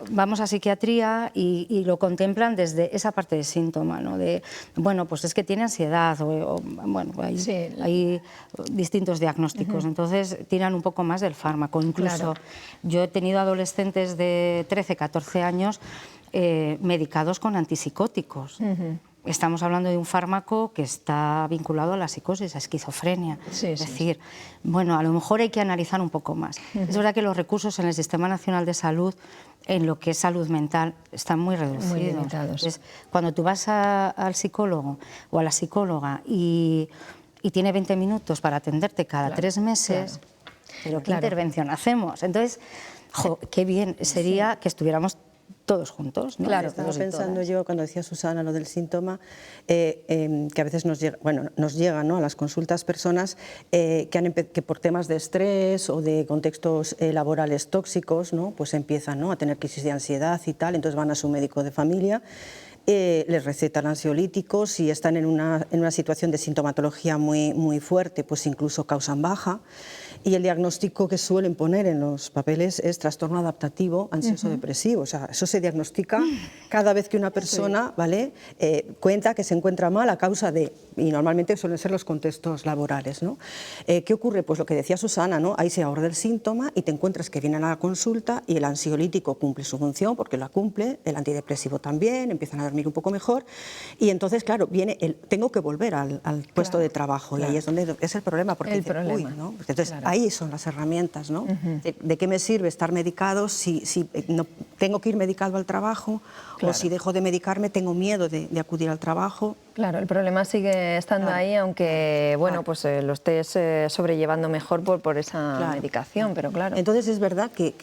Speaker 6: Vamos a psiquiatría y lo contemplan desde esa parte de síntoma, ¿no? De, bueno, pues es que tiene ansiedad, bueno, hay distintos diagnósticos, entonces tiran un poco más del fármaco. Incluso yo he tenido adolescentes de 13, 14 años medicados con antipsicóticos. Estamos hablando de un fármaco que está vinculado a la psicosis, a esquizofrenia. Es decir, bueno, a lo mejor hay que analizar un poco más. Es verdad que los recursos en el Sistema Nacional de Salud, en lo que es salud mental, están muy reducidos.
Speaker 1: Muy limitados.
Speaker 6: Entonces, cuando tú vas al psicólogo o a la psicóloga y tiene 20 minutos para atenderte cada 3 meses, pero ¿qué intervención hacemos? Entonces, qué bien sería que estuviéramos todos juntos, ¿no?
Speaker 7: Claro, estaba pensando yo cuando decía Susana lo del síntoma, que a veces nos llegan, ¿no? A las consultas personas que por temas de estrés o de contextos laborales tóxicos, ¿no? Pues empiezan, ¿no? A tener crisis de ansiedad y tal, entonces van a su médico de familia, les recetan ansiolíticos y están en una situación de sintomatología muy fuerte, pues incluso causan baja. Y el diagnóstico que suelen poner en los papeles es trastorno adaptativo ansioso-depresivo. O sea, eso se diagnostica cada vez que una persona ¿vale? Cuenta que se encuentra mal a causa de, y normalmente suelen ser los contextos laborales, ¿no? ¿Qué ocurre? Pues lo que decía Susana, ¿no? Ahí se aborda el síntoma y te encuentras que vienen a la consulta y el ansiolítico cumple su función, porque la cumple, el antidepresivo también, empiezan a dormir un poco mejor, y entonces, claro, viene tengo que volver al puesto de trabajo, y ahí es donde es el problema, porque ¿no? Entonces, ahí son las herramientas, ¿no? ¿De qué me sirve estar medicado si no tengo que ir medicado al trabajo? O si dejo de medicarme tengo miedo de acudir al trabajo.
Speaker 1: Claro, el problema sigue estando ahí, aunque bueno, pues lo estés sobrellevando mejor por esa medicación, pero claro.
Speaker 7: Entonces es verdad que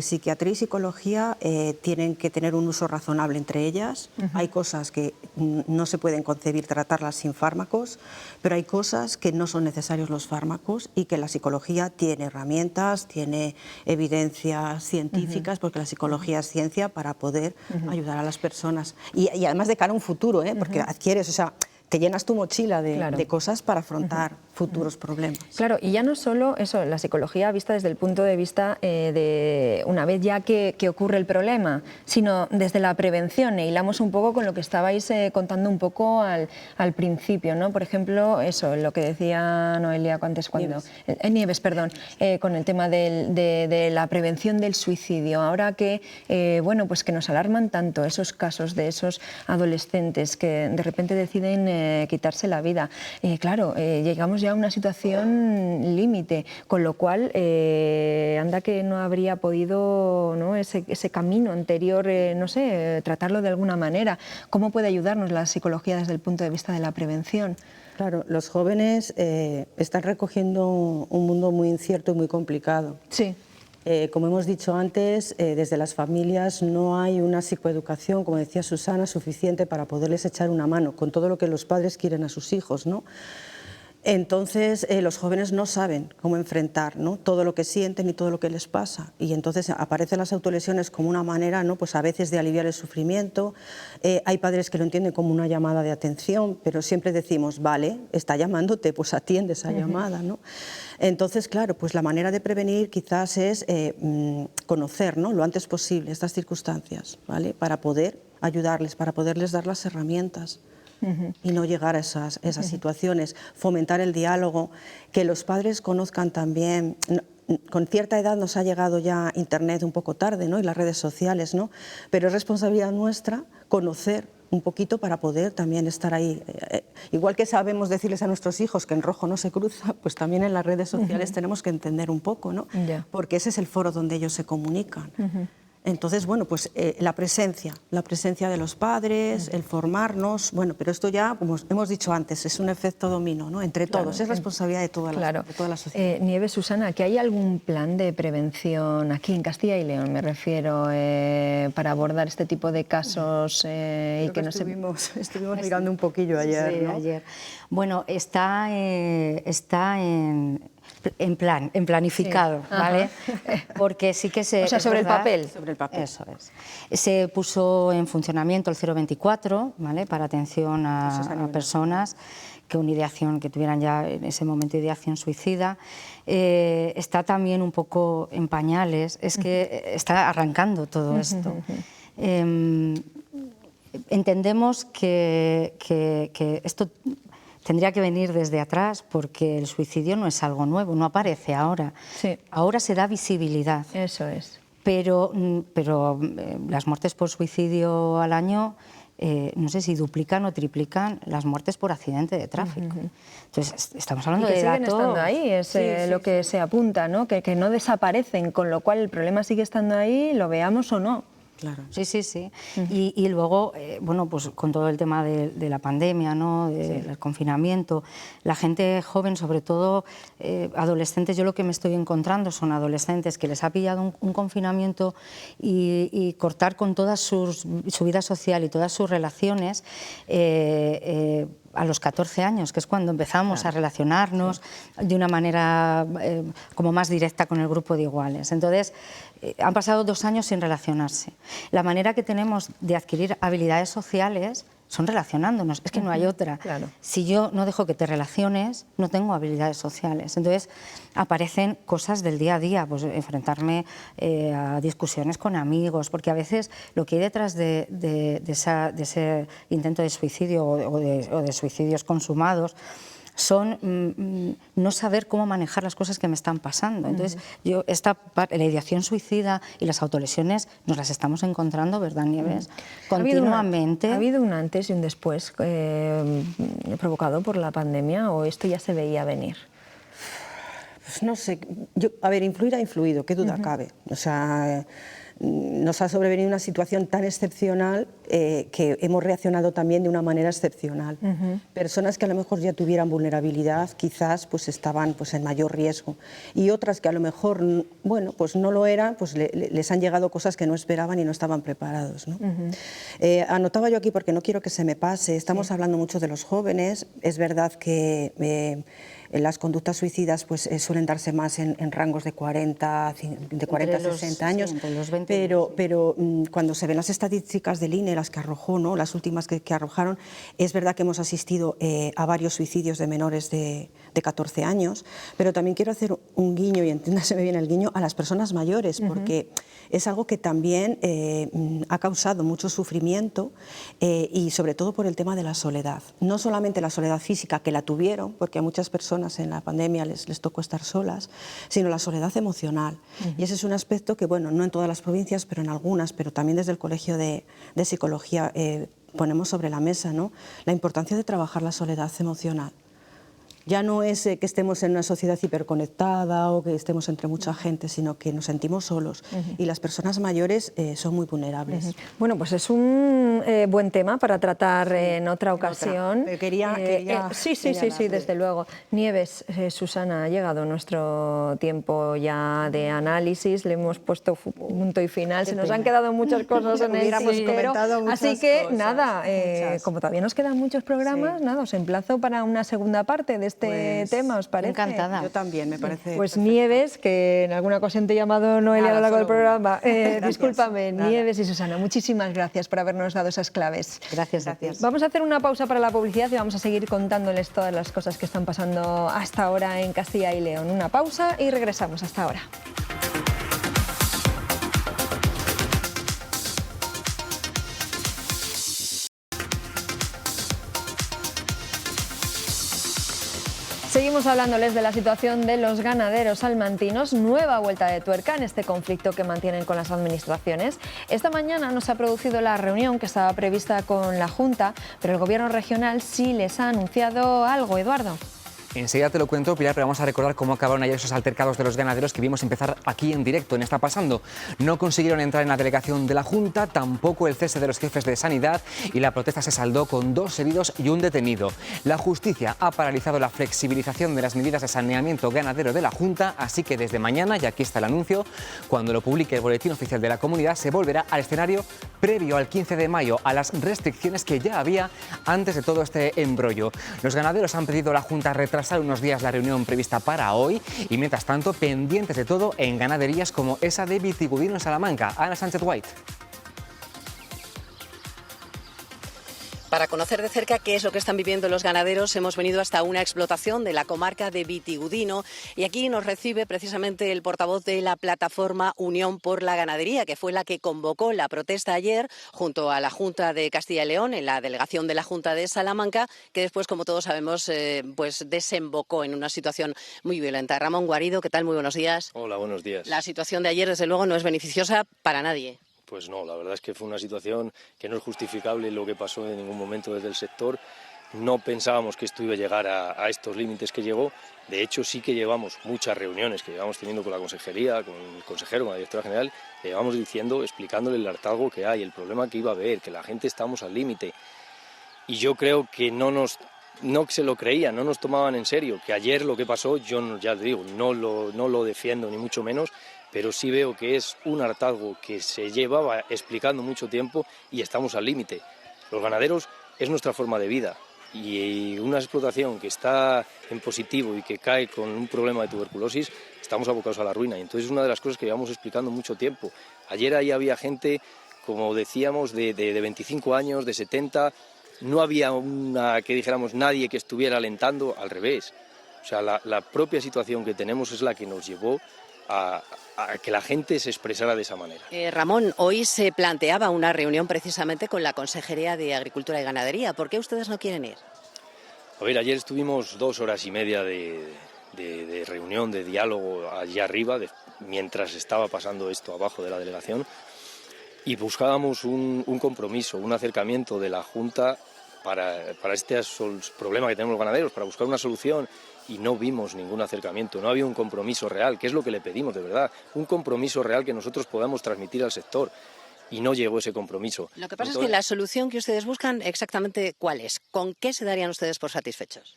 Speaker 7: psiquiatría y psicología tienen que tener un uso razonable entre ellas. Hay cosas que no se pueden concebir tratarlas sin fármacos, pero hay cosas que no son necesarios los fármacos y que la psicología tiene herramientas, tiene evidencias científicas, porque la psicología es ciencia para poder ayudar a las personas. Y además de cara a un futuro, porque adquieres, o sea, te llenas tu mochila de cosas para afrontar futuros problemas.
Speaker 1: Claro, y ya no solo eso, la psicología vista desde el punto de vista de una vez ya que ocurre el problema, sino desde la prevención. E hilamos un poco con lo que estabais contando un poco al principio, ¿no? Por ejemplo, eso, lo que decía Noelia antes cuando... Nieves, perdón, con el tema de la prevención del suicidio. Ahora que, bueno, pues que nos alarman tanto esos casos de esos adolescentes que de repente deciden quitarse la vida. Claro, llegamos ya a una situación límite, con lo cual anda que no habría podido, ¿no?, ese camino anterior, no sé, tratarlo de alguna manera. ¿Cómo puede ayudarnos la psicología desde el punto de vista de la prevención?
Speaker 7: Claro, los jóvenes están recogiendo un mundo muy incierto y muy complicado.
Speaker 1: Sí.
Speaker 7: Como hemos dicho antes, desde las familias no hay una psicoeducación, como decía Susana, suficiente para poderles echar una mano con todo lo que los padres quieren a sus hijos, ¿no? Entonces los jóvenes no saben cómo enfrentar, ¿no?, todo lo que sienten y todo lo que les pasa, y entonces aparecen las autolesiones como una manera, ¿no?, pues a veces de aliviar el sufrimiento. Hay padres que lo entienden como una llamada de atención, pero siempre decimos, vale, está llamándote, pues atiende esa llamada, ¿no? Entonces, claro, pues la manera de prevenir quizás es conocer, ¿no?, lo antes posible estas circunstancias, ¿vale?, para poder ayudarles, para poderles dar las herramientas. Y no llegar a esas situaciones, fomentar el diálogo, que los padres conozcan también. Con cierta edad nos ha llegado ya Internet un poco tarde, ¿no?, y las redes sociales, ¿no?, pero es responsabilidad nuestra conocer un poquito para poder también estar ahí. Igual que sabemos decirles a nuestros hijos que en rojo no se cruza, pues también en las redes sociales tenemos que entender un poco, ¿no?, porque ese es el foro donde ellos se comunican. Entonces, bueno, pues la presencia de los padres, el formarnos, bueno, pero esto ya, como hemos dicho antes, es un efecto dominó, ¿no?, entre todos, es responsabilidad de toda la sociedad.
Speaker 1: Nieves, Susana, ¿que hay algún plan de prevención aquí en Castilla y León, me refiero, para abordar este tipo de casos? Y que no
Speaker 7: estuvimos mirando un poquillo ayer,
Speaker 6: sí,
Speaker 7: ¿no?
Speaker 6: Ayer. Bueno, está en planificado, ¿vale? Porque sí que se...
Speaker 1: O sea, sobre el papel.
Speaker 6: Sobre el papel. Eso es. Se puso en funcionamiento el 024, ¿vale?, para atención a personas con ideación, que tuvieran ya en ese momento ideación suicida. Está también un poco en pañales, es que está arrancando todo esto. Entendemos que esto tendría que venir desde atrás, porque el suicidio no es algo nuevo, no aparece ahora.
Speaker 1: Sí.
Speaker 6: Ahora se da visibilidad.
Speaker 1: Eso es.
Speaker 6: Pero las muertes por suicidio al año, no sé si duplican o triplican las muertes por accidente de tráfico. Entonces, estamos hablando de datos...
Speaker 1: siguen estando ahí, es lo que se apunta, ¿no?, que no desaparecen, con lo cual el problema sigue estando ahí, lo veamos o no.
Speaker 6: Claro. Sí. Y luego, bueno, pues con todo el tema de la pandemia, ¿no?, del confinamiento, la gente joven, sobre todo adolescentes, yo lo que me estoy encontrando son adolescentes que les ha pillado un confinamiento y cortar con toda su vida social y todas sus relaciones a los 14 años, que es cuando empezamos a relacionarnos de una manera como más directa con el grupo de iguales. Entonces, han pasado 2 años sin relacionarse. La manera que tenemos de adquirir habilidades sociales son relacionándonos, es que no hay otra.
Speaker 1: Claro.
Speaker 6: Si yo no dejo que te relaciones, no tengo habilidades sociales. Entonces aparecen cosas del día a día, pues enfrentarme a discusiones con amigos, porque a veces lo que hay detrás de ese intento de suicidio o de suicidios consumados son no saber cómo manejar las cosas que me están pasando. Entonces, la ideación suicida y las autolesiones nos las estamos encontrando, ¿verdad, Nieves? Continuamente.
Speaker 1: ¿Ha habido un antes y un después provocado por la pandemia, o esto ya se veía venir?
Speaker 7: Pues no sé, a ver, influir ha influido, qué duda cabe. O sea, nos ha sobrevenido una situación tan excepcional que hemos reaccionado también de una manera excepcional. Personas que a lo mejor ya tuvieran vulnerabilidad quizás pues estaban pues en mayor riesgo, y otras que a lo mejor bueno, pues no lo eran, pues les han llegado cosas que no esperaban y no estaban preparados, ¿no? Anotaba yo aquí, porque no quiero que se me pase, estamos hablando mucho de los jóvenes. Es verdad que las conductas suicidas pues, suelen darse más en rangos de 40 a 60 años,
Speaker 6: sí, entre los 20
Speaker 7: pero cuando se ven las estadísticas del INE, las que arrojó, ¿no?, las últimas que arrojaron, es verdad que hemos asistido a varios suicidios de menores de 14 años, pero también quiero hacer un guiño, y entiéndaseme bien el guiño, a las personas mayores, porque es algo que también ha causado mucho sufrimiento, y sobre todo por el tema de la soledad. No solamente la soledad física, que la tuvieron, porque a muchas personas en la pandemia les tocó estar solas, sino la soledad emocional. Y ese es un aspecto que, bueno, no en todas las provincias, pero en algunas, pero también desde el Colegio de Psicología ponemos sobre la mesa, ¿no?, la importancia de trabajar la soledad emocional. Ya no es que estemos en una sociedad hiperconectada o que estemos entre mucha gente, sino que nos sentimos solos, y las personas mayores son muy vulnerables.
Speaker 1: Bueno, pues es un buen tema para tratar en otra ocasión.
Speaker 7: Quería
Speaker 1: sí, desde luego. Nieves, Susana, ha llegado nuestro tiempo ya de análisis, le hemos puesto punto y final, se nos han quedado muchas cosas en el tintero, así que nada, como todavía nos quedan muchos programas, nada, os emplazo para una segunda parte de este tema, ¿os parece?
Speaker 6: Encantada.
Speaker 7: Yo también, me parece.
Speaker 1: Pues
Speaker 7: perfecto.
Speaker 1: Nieves, que en alguna ocasión te he llamado Noelia a lo largo del programa, discúlpame,
Speaker 7: Nada.
Speaker 1: Nieves y Susana, muchísimas gracias por habernos dado esas claves.
Speaker 6: Gracias a ti.
Speaker 1: Vamos a hacer una pausa para la publicidad y vamos a seguir contándoles todas las cosas que están pasando hasta ahora en Castilla y León. Una pausa y regresamos. Hasta ahora. Seguimos hablándoles de la situación de los ganaderos salmantinos, nueva vuelta de tuerca en este conflicto que mantienen con las administraciones. Esta mañana no se ha producido la reunión que estaba prevista con la Junta, pero el Gobierno regional sí les ha anunciado algo, Eduardo.
Speaker 2: Enseguida te lo cuento, Pilar, pero vamos a recordar cómo acabaron ayer esos altercados de los ganaderos que vimos empezar aquí en directo en Está Pasando. No consiguieron entrar en la delegación de la Junta, tampoco el cese de los jefes de sanidad, y la protesta se saldó con 2 heridos y un detenido. La justicia ha paralizado la flexibilización de las medidas de saneamiento ganadero de la Junta, así que desde mañana, y aquí está el anuncio, cuando lo publique el Boletín Oficial de la Comunidad, se volverá al escenario previo al 15 de mayo, a las restricciones que ya había antes de todo este embrollo. Los ganaderos han pedido a la Junta retrasar unos días la reunión prevista para hoy, y mientras tanto pendientes de todo en ganaderías como esa de Vitigudino en Salamanca. Ana Sánchez White.
Speaker 8: Para conocer de cerca qué es lo que están viviendo los ganaderos, hemos venido hasta una explotación de la comarca de Vitigudino, y aquí nos recibe precisamente el portavoz de la plataforma Unión por la Ganadería, que fue la que convocó la protesta ayer junto a la Junta de Castilla y León en la delegación de la Junta de Salamanca, que después, como todos sabemos, pues desembocó en una situación muy violenta. Ramón Guarido, ¿qué tal? Muy buenos días.
Speaker 9: Hola, buenos días.
Speaker 8: La situación de ayer, desde luego, no es beneficiosa para nadie.
Speaker 9: Pues no, la verdad es que fue una situación que no es justificable lo que pasó en ningún momento desde el sector. No pensábamos que esto iba a llegar a estos límites que llegó. De hecho, sí que llevamos muchas reuniones que llevamos teniendo con la consejería, con el consejero, con la directora general, que llevamos diciendo, explicándole el hartazgo que hay, el problema que iba a haber, que la gente estamos al límite. Y yo creo que no se lo creían, no nos tomaban en serio. Que ayer lo que pasó, yo ya te digo, no lo defiendo ni mucho menos, pero sí veo que es un hartazgo que se llevaba explicando mucho tiempo y estamos al límite. Los ganaderos es nuestra forma de vida, y una explotación que está en positivo y que cae con un problema de tuberculosis, estamos abocados a la ruina. Y entonces es una de las cosas que llevamos explicando mucho tiempo. Ayer ahí había gente, como decíamos, de 25 años, de 70, no había que dijéramos nadie que estuviera alentando, al revés. O sea, la propia situación que tenemos es la que nos llevó a que la gente se expresara de esa manera.
Speaker 8: Ramón, hoy se planteaba una reunión precisamente con la Consejería de Agricultura y Ganadería. ¿Por qué ustedes no quieren ir?
Speaker 9: A ver, ayer estuvimos 2 horas y media de reunión, de diálogo allá arriba, mientras estaba pasando esto abajo de la delegación, y buscábamos un compromiso, un acercamiento de la Junta para este problema que tenemos los ganaderos, para buscar una solución y no vimos ningún acercamiento, no había un compromiso real, que es lo que le pedimos de verdad, un compromiso real que nosotros podamos transmitir al sector. Y no llegó ese compromiso.
Speaker 8: Lo que pasa es que la solución que ustedes buscan, exactamente ¿cuál es? ¿Con qué se darían ustedes por satisfechos?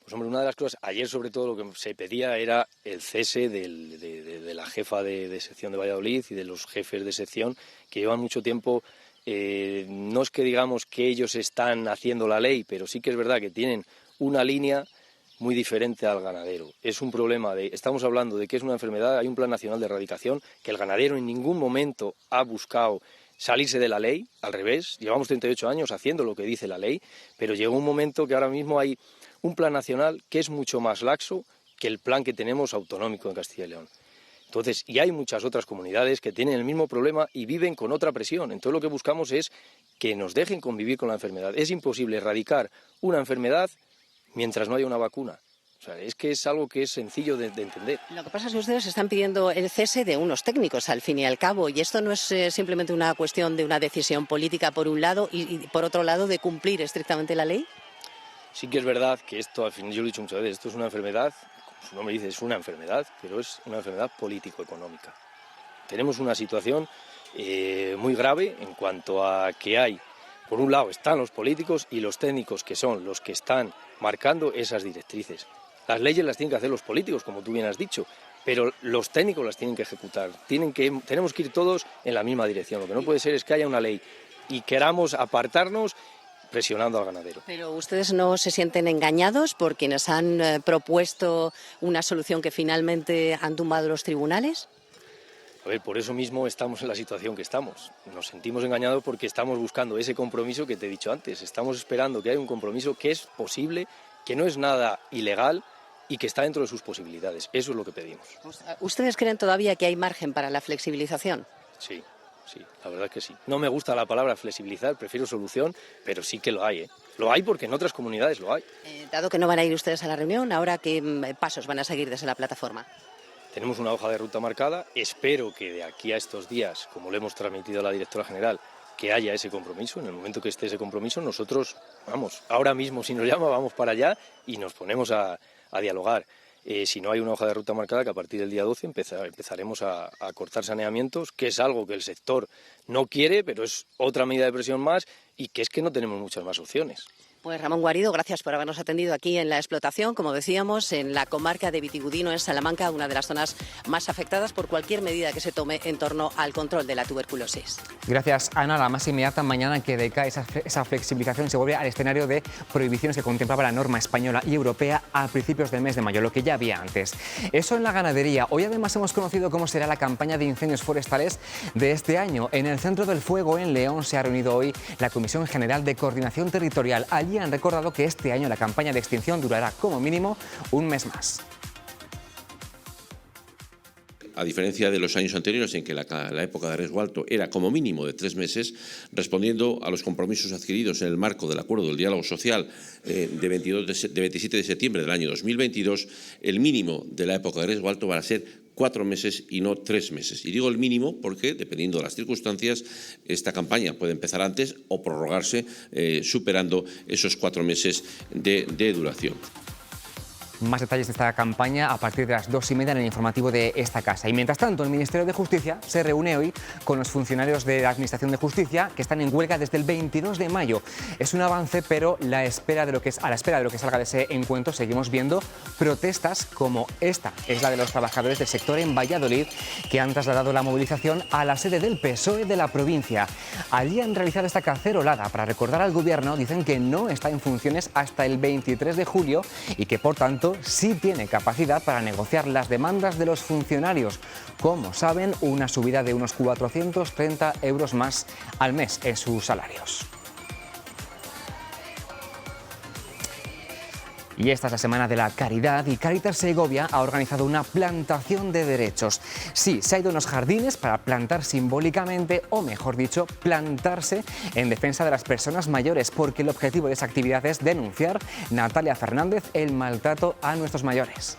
Speaker 9: Pues hombre, una de las cosas, ayer sobre todo lo que se pedía era el cese de la jefa de sección de Valladolid y de los jefes de sección que llevan mucho tiempo, no es que digamos que ellos están haciendo la ley, pero sí que es verdad que tienen una línea muy diferente al ganadero. Es un problema estamos hablando de que es una enfermedad, hay un plan nacional de erradicación que el ganadero en ningún momento ha buscado salirse de la ley, al revés, llevamos 38 años haciendo lo que dice la ley, pero llegó un momento que ahora mismo hay un plan nacional que es mucho más laxo que el plan que tenemos autonómico en Castilla y León. Entonces, y hay muchas otras comunidades que tienen el mismo problema y viven con otra presión. Entonces lo que buscamos es que nos dejen convivir con la enfermedad. Es imposible erradicar una enfermedad mientras no haya una vacuna. O sea, es que es algo que es sencillo de entender.
Speaker 8: Lo que pasa es que ustedes están pidiendo el cese de unos técnicos, al fin y al cabo, y esto no es simplemente una cuestión de una decisión política por un lado y por otro lado de cumplir estrictamente la ley.
Speaker 9: Sí que es verdad que esto, al fin, yo lo he dicho muchas veces, esto es una enfermedad, como su nombre dice, es una enfermedad, pero es una enfermedad político-económica. Tenemos una situación muy grave en cuanto a que hay, por un lado están los políticos y los técnicos que son los que están marcando esas directrices. Las leyes las tienen que hacer los políticos, como tú bien has dicho, pero los técnicos las tienen que ejecutar. Tenemos que ir todos en la misma dirección. Lo que no puede ser es que haya una ley y queramos apartarnos presionando al ganadero.
Speaker 8: Pero ustedes no se sienten engañados por quienes han propuesto una solución que finalmente han tumbado los tribunales.
Speaker 9: A ver, por eso mismo estamos en la situación que estamos. Nos sentimos engañados porque estamos buscando ese compromiso que te he dicho antes. Estamos esperando que haya un compromiso que es posible, que no es nada ilegal y que está dentro de sus posibilidades. Eso es lo que pedimos.
Speaker 8: ¿Ustedes creen todavía que hay margen para la flexibilización?
Speaker 9: Sí, la verdad es que sí. No me gusta la palabra flexibilizar, prefiero solución, pero sí que lo hay, ¿eh? Lo hay porque en otras comunidades lo hay.
Speaker 8: Dado que no van a ir ustedes a la reunión, ¿ahora qué pasos van a seguir desde la plataforma?
Speaker 9: Tenemos una hoja de ruta marcada. Espero que de aquí a estos días, como le hemos transmitido a la directora general, que haya ese compromiso. En el momento que esté ese compromiso, nosotros, vamos, ahora mismo si nos llama, vamos para allá y nos ponemos a dialogar. Si no hay una hoja de ruta marcada, que a partir del día 12 empezaremos a cortar saneamientos, que es algo que el sector no quiere, pero es otra medida de presión más y que es que no tenemos muchas más opciones.
Speaker 8: Pues Ramón Guarido, gracias por habernos atendido aquí en la explotación, como decíamos, en la comarca de Vitigudino, en Salamanca, una de las zonas más afectadas por cualquier medida que se tome en torno al control de la tuberculosis.
Speaker 2: Gracias, Ana. La más inmediata, mañana que decae esa flexibilización, se vuelve al escenario de prohibiciones que contemplaba la norma española y europea a principios del mes de mayo, lo que ya había antes. Eso en la ganadería. Hoy además hemos conocido cómo será la campaña de incendios forestales de este año. En el Centro del Fuego, en León, se ha reunido hoy la Comisión General de Coordinación Territorial. Allí han recordado que este año la campaña de extinción durará como mínimo un mes más.
Speaker 10: A diferencia de los años anteriores en que la época de riesgo alto era como mínimo de 3 meses, respondiendo a los compromisos adquiridos en el marco del Acuerdo del Diálogo Social de 27 de septiembre del año 2022, el mínimo de la época de riesgo alto va a ser 4 meses y no 3 meses. Y digo el mínimo porque, dependiendo de las circunstancias, esta campaña puede empezar antes o prorrogarse superando esos 4 meses de duración.
Speaker 2: Más detalles de esta campaña a partir de las 2:30 en el informativo de esta casa. Y mientras tanto, el Ministerio de Justicia se reúne hoy con los funcionarios de la Administración de Justicia que están en huelga desde el 22 de mayo. Es un avance, pero a la espera de lo que salga de ese encuentro seguimos viendo protestas como esta. Es la de los trabajadores del sector en Valladolid que han trasladado la movilización a la sede del PSOE de la provincia. Allí han realizado esta cacerolada para recordar al Gobierno. Dicen que no está en funciones hasta el 23 de julio y que, por tanto, sí tiene capacidad para negociar las demandas de los funcionarios. Como saben, una subida de unos 430 euros más al mes en sus salarios. Y esta es la Semana de la Caridad y Cáritas Segovia ha organizado una plantación de derechos. Sí, se ha ido a unos jardines para plantar simbólicamente, o mejor dicho, plantarse en defensa de las personas mayores, porque el objetivo de esa actividad es denunciar, Natalia Fernández, el maltrato a nuestros mayores.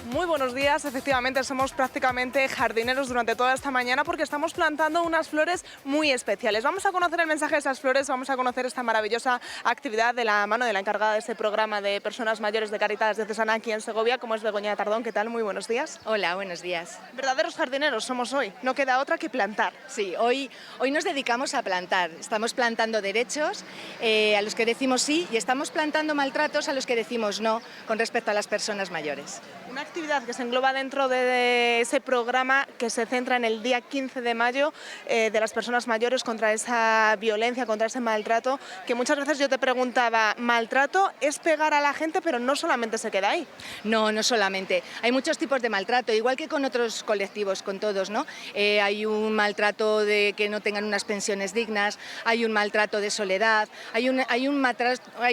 Speaker 11: Muy buenos días, efectivamente somos prácticamente jardineros durante toda esta mañana porque estamos plantando unas flores muy especiales. Vamos a conocer el mensaje de esas flores, vamos a conocer esta maravillosa actividad de la mano de la encargada de este programa de personas mayores de Cáritas Diocesana aquí en Segovia, como es Begoña Tardón. ¿Qué tal? Muy buenos días.
Speaker 12: Hola, buenos días.
Speaker 11: Verdaderos jardineros somos hoy, no queda otra que plantar.
Speaker 12: Sí, hoy nos dedicamos a plantar. Estamos plantando derechos a los que decimos sí y estamos plantando maltratos a los que decimos no con respecto a las personas mayores.
Speaker 11: Una actividad que se engloba dentro de ese programa que se centra en el día 15 de mayo de las personas mayores contra esa violencia, contra ese maltrato, que muchas veces yo te preguntaba, ¿maltrato es pegar a la gente, pero no solamente se queda ahí?
Speaker 12: No, no solamente. Hay muchos tipos de maltrato, igual que con otros colectivos, con todos, ¿no? Hay un maltrato de que no tengan unas pensiones dignas, hay un maltrato de soledad, hay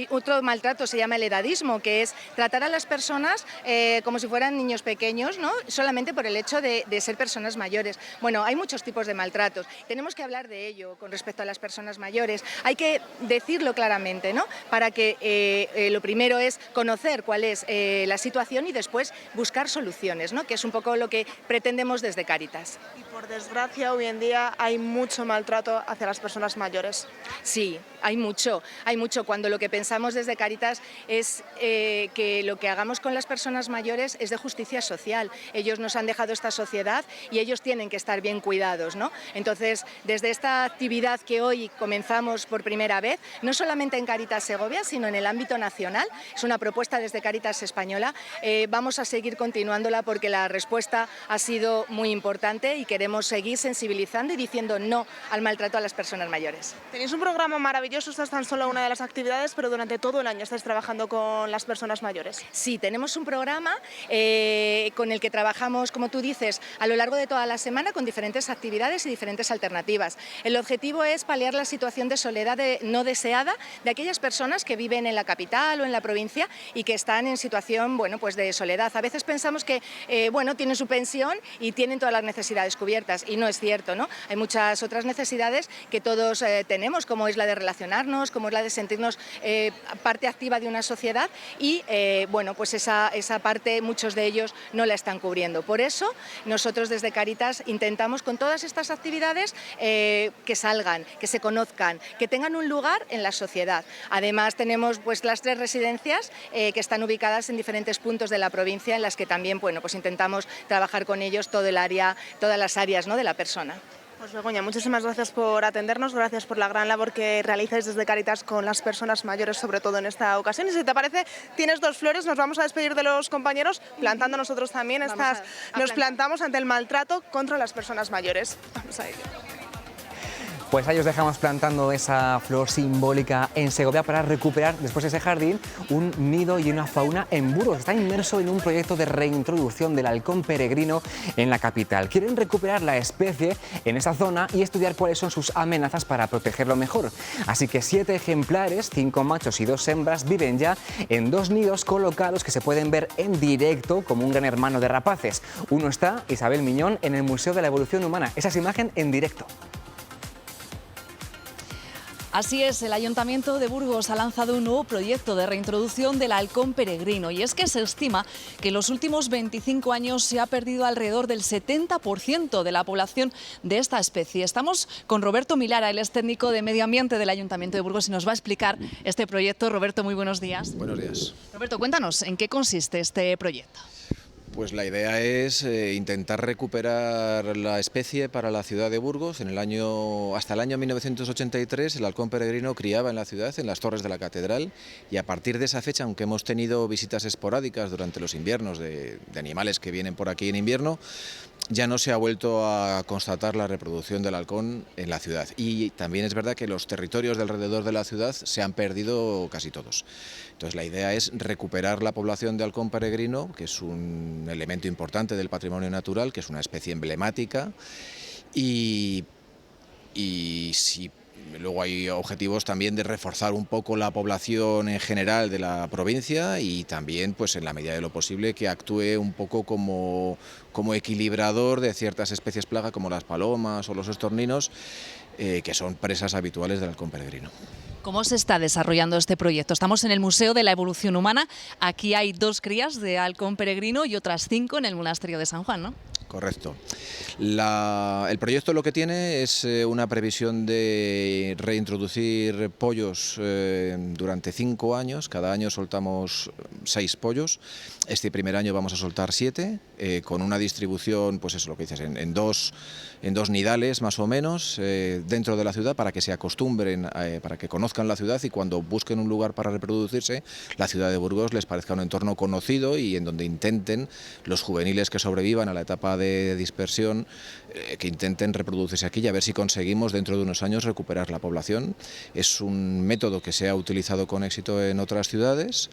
Speaker 12: otro maltrato, se llama el edadismo, que es tratar a las personas como si fueran niños pequeños, ¿no? Solamente por el hecho de ser personas mayores. Bueno, hay muchos tipos de maltratos. Tenemos que hablar de ello con respecto a las personas mayores. Hay que decirlo claramente, ¿no? Para que lo primero es conocer cuál es la situación y después buscar soluciones, ¿no? Que es un poco lo que pretendemos desde Cáritas.
Speaker 11: Y por desgracia, hoy en día hay mucho maltrato hacia las personas mayores.
Speaker 12: Sí, hay mucho. Cuando lo que pensamos desde Cáritas es que lo que hagamos con las personas mayores es de justicia social. Ellos nos han dejado esta sociedad y ellos tienen que estar bien cuidados, ¿no? Entonces, desde esta actividad que hoy comenzamos por primera vez, no solamente en Cáritas Segovia, sino en el ámbito nacional, es una propuesta desde Cáritas Española, vamos a seguir continuándola porque la respuesta ha sido muy importante y queremos seguir sensibilizando y diciendo no al maltrato a las personas mayores.
Speaker 11: Tenéis un programa maravilloso, esta es tan solo una de las actividades, pero durante todo el año estáis trabajando con las personas mayores.
Speaker 12: Sí, tenemos un programa con el que trabajamos, como tú dices, a lo largo de toda la semana con diferentes actividades y diferentes alternativas. El objetivo es paliar la situación de soledad no deseada de aquellas personas que viven en la capital o en la provincia y que están en situación, bueno, pues de soledad. A veces pensamos que tienen su pensión y tienen todas las necesidades cubiertas y no es cierto, ¿no? Hay muchas otras necesidades que todos tenemos, como es la de relacionarnos, como es la de sentirnos parte activa de una sociedad y pues esa parte muchos de ellos no la están cubriendo. Por eso nosotros desde Cáritas intentamos con todas estas actividades que salgan, que se conozcan, que tengan un lugar en la sociedad. Además tenemos pues las 3 residencias que están ubicadas en diferentes puntos de la provincia en las que también pues intentamos trabajar con ellos todo el área, todas las áreas, ¿no?, de la persona.
Speaker 11: Pues Begoña, muchísimas gracias por atendernos, gracias por la gran labor que realizáis desde Cáritas con las personas mayores, sobre todo en esta ocasión. Y si te parece, tienes 2 flores, nos vamos a despedir de los compañeros, plantando nosotros también nos plantamos ante el maltrato contra las personas mayores. Vamos a ello.
Speaker 2: Pues ahí os dejamos plantando esa flor simbólica en Segovia para recuperar después de ese jardín un nido y una fauna en Burgos. Está inmerso en un proyecto de reintroducción del halcón peregrino en la capital. Quieren recuperar la especie en esa zona y estudiar cuáles son sus amenazas para protegerlo mejor. Así que 7 ejemplares, 5 machos y 2 hembras, viven ya en 2 nidos colocados que se pueden ver en directo como un gran hermano de rapaces. Uno está, Isabel Miñón, en el Museo de la Evolución Humana. Esa es imagen en directo.
Speaker 13: Así es, el Ayuntamiento de Burgos ha lanzado un nuevo proyecto de reintroducción del halcón peregrino y es que se estima que en los últimos 25 años se ha perdido alrededor del 70% de la población de esta especie. Estamos con Roberto Milara, él es técnico de Medio Ambiente del Ayuntamiento de Burgos y nos va a explicar este proyecto. Roberto, muy buenos días.
Speaker 14: Buenos días.
Speaker 13: Roberto, cuéntanos, ¿en qué consiste este proyecto?
Speaker 14: Pues la idea es intentar recuperar la especie para la ciudad de Burgos. Hasta el año 1983 el halcón peregrino criaba en la ciudad, en las torres de la catedral, y a partir de esa fecha, aunque hemos tenido visitas esporádicas durante los inviernos de animales que vienen por aquí en invierno, ya no se ha vuelto a constatar la reproducción del halcón en la ciudad. Y también es verdad que los territorios de alrededor de la ciudad se han perdido casi todos. Entonces la idea es recuperar la población de halcón peregrino, que es un elemento importante del patrimonio natural, que es una especie emblemática, y si luego hay objetivos también de reforzar un poco la población en general de la provincia y también, pues en la medida de lo posible, que actúe un poco como equilibrador de ciertas especies plaga como las palomas o los estorninos, que son presas habituales del halcón peregrino.
Speaker 13: ¿Cómo se está desarrollando este proyecto? Estamos en el Museo de la Evolución Humana. Aquí hay 2 crías de halcón peregrino y otras 5 en el monasterio de San Juan, ¿no?
Speaker 14: Correcto. El proyecto lo que tiene es una previsión de reintroducir pollos durante 5 años. Cada año soltamos 6 pollos. Este primer año vamos a soltar 7, con una distribución, pues eso, lo que dices, en dos nidales más o menos dentro de la ciudad, para que se acostumbren, para que conozcan la ciudad y cuando busquen un lugar para reproducirse, la ciudad de Burgos les parezca un entorno conocido y en donde intenten los juveniles que sobrevivan a la etapa de dispersión, que intenten reproducirse aquí y a ver si conseguimos dentro de unos años recuperar la población. Es un método que se ha utilizado con éxito en otras ciudades.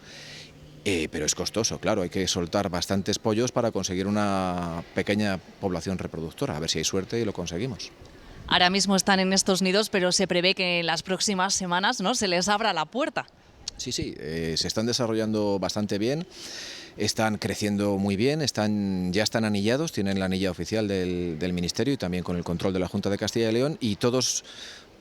Speaker 14: Pero es costoso, claro, hay que soltar bastantes pollos para conseguir una pequeña población reproductora, a ver si hay suerte y lo conseguimos.
Speaker 13: Ahora mismo están en estos nidos, pero se prevé que en las próximas semanas, ¿no?, se les abra la puerta.
Speaker 14: Sí, se están desarrollando bastante bien, están creciendo muy bien, ya están anillados, tienen la anilla oficial del Ministerio y también con el control de la Junta de Castilla y León, y todos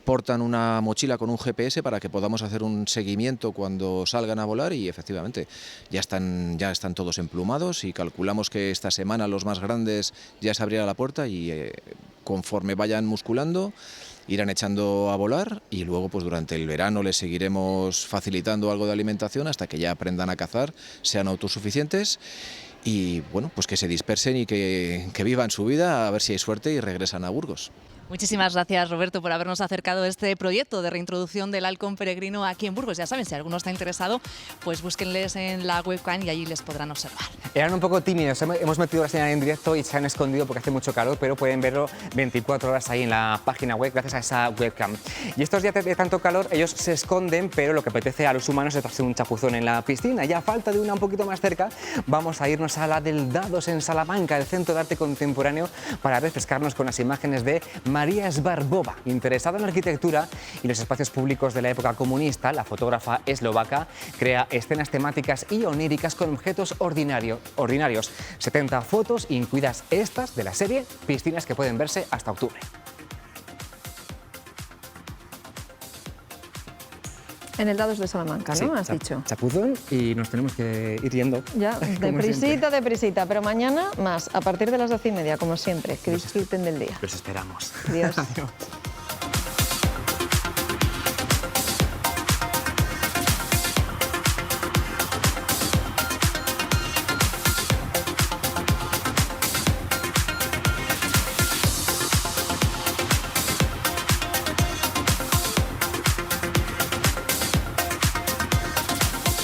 Speaker 14: portan una mochila con un GPS para que podamos hacer un seguimiento cuando salgan a volar y efectivamente ya están todos emplumados y calculamos que esta semana los más grandes ya se abrirá la puerta y conforme vayan musculando irán echando a volar y luego pues durante el verano les seguiremos facilitando algo de alimentación hasta que ya aprendan a cazar, sean autosuficientes y bueno, pues que se dispersen y que vivan su vida, a ver si hay suerte y regresan a Burgos.
Speaker 13: Muchísimas gracias, Roberto, por habernos acercado a este proyecto de reintroducción del halcón peregrino aquí en Burgos. Ya saben, si alguno está interesado, pues búsquenles en la webcam y allí les podrán observar.
Speaker 2: Eran un poco tímidos, hemos metido la señal en directo y se han escondido porque hace mucho calor, pero pueden verlo 24 horas ahí en la página web gracias a esa webcam. Y estos días de tanto calor, ellos se esconden, pero lo que apetece a los humanos es hacer un chapuzón en la piscina. Ya a falta de una un poquito más cerca, vamos a irnos a la del Dados en Salamanca, el Centro de Arte Contemporáneo, para refrescarnos con las imágenes de María Esbarbova. Interesada en la arquitectura y los espacios públicos de la época comunista, la fotógrafa eslovaca crea escenas temáticas y oníricas con objetos ordinarios. 70 fotos, incluidas estas de la serie Piscinas, que pueden verse hasta octubre.
Speaker 1: En el Dados de Salamanca, ¿no?
Speaker 2: Sí,
Speaker 1: Has dicho.
Speaker 2: Chapuzón y nos tenemos que ir yendo.
Speaker 1: Ya, deprisita, pero mañana más, a partir de las 12:30, como siempre. Que disfruten del día.
Speaker 2: Los esperamos.
Speaker 1: Adiós.
Speaker 2: Adiós.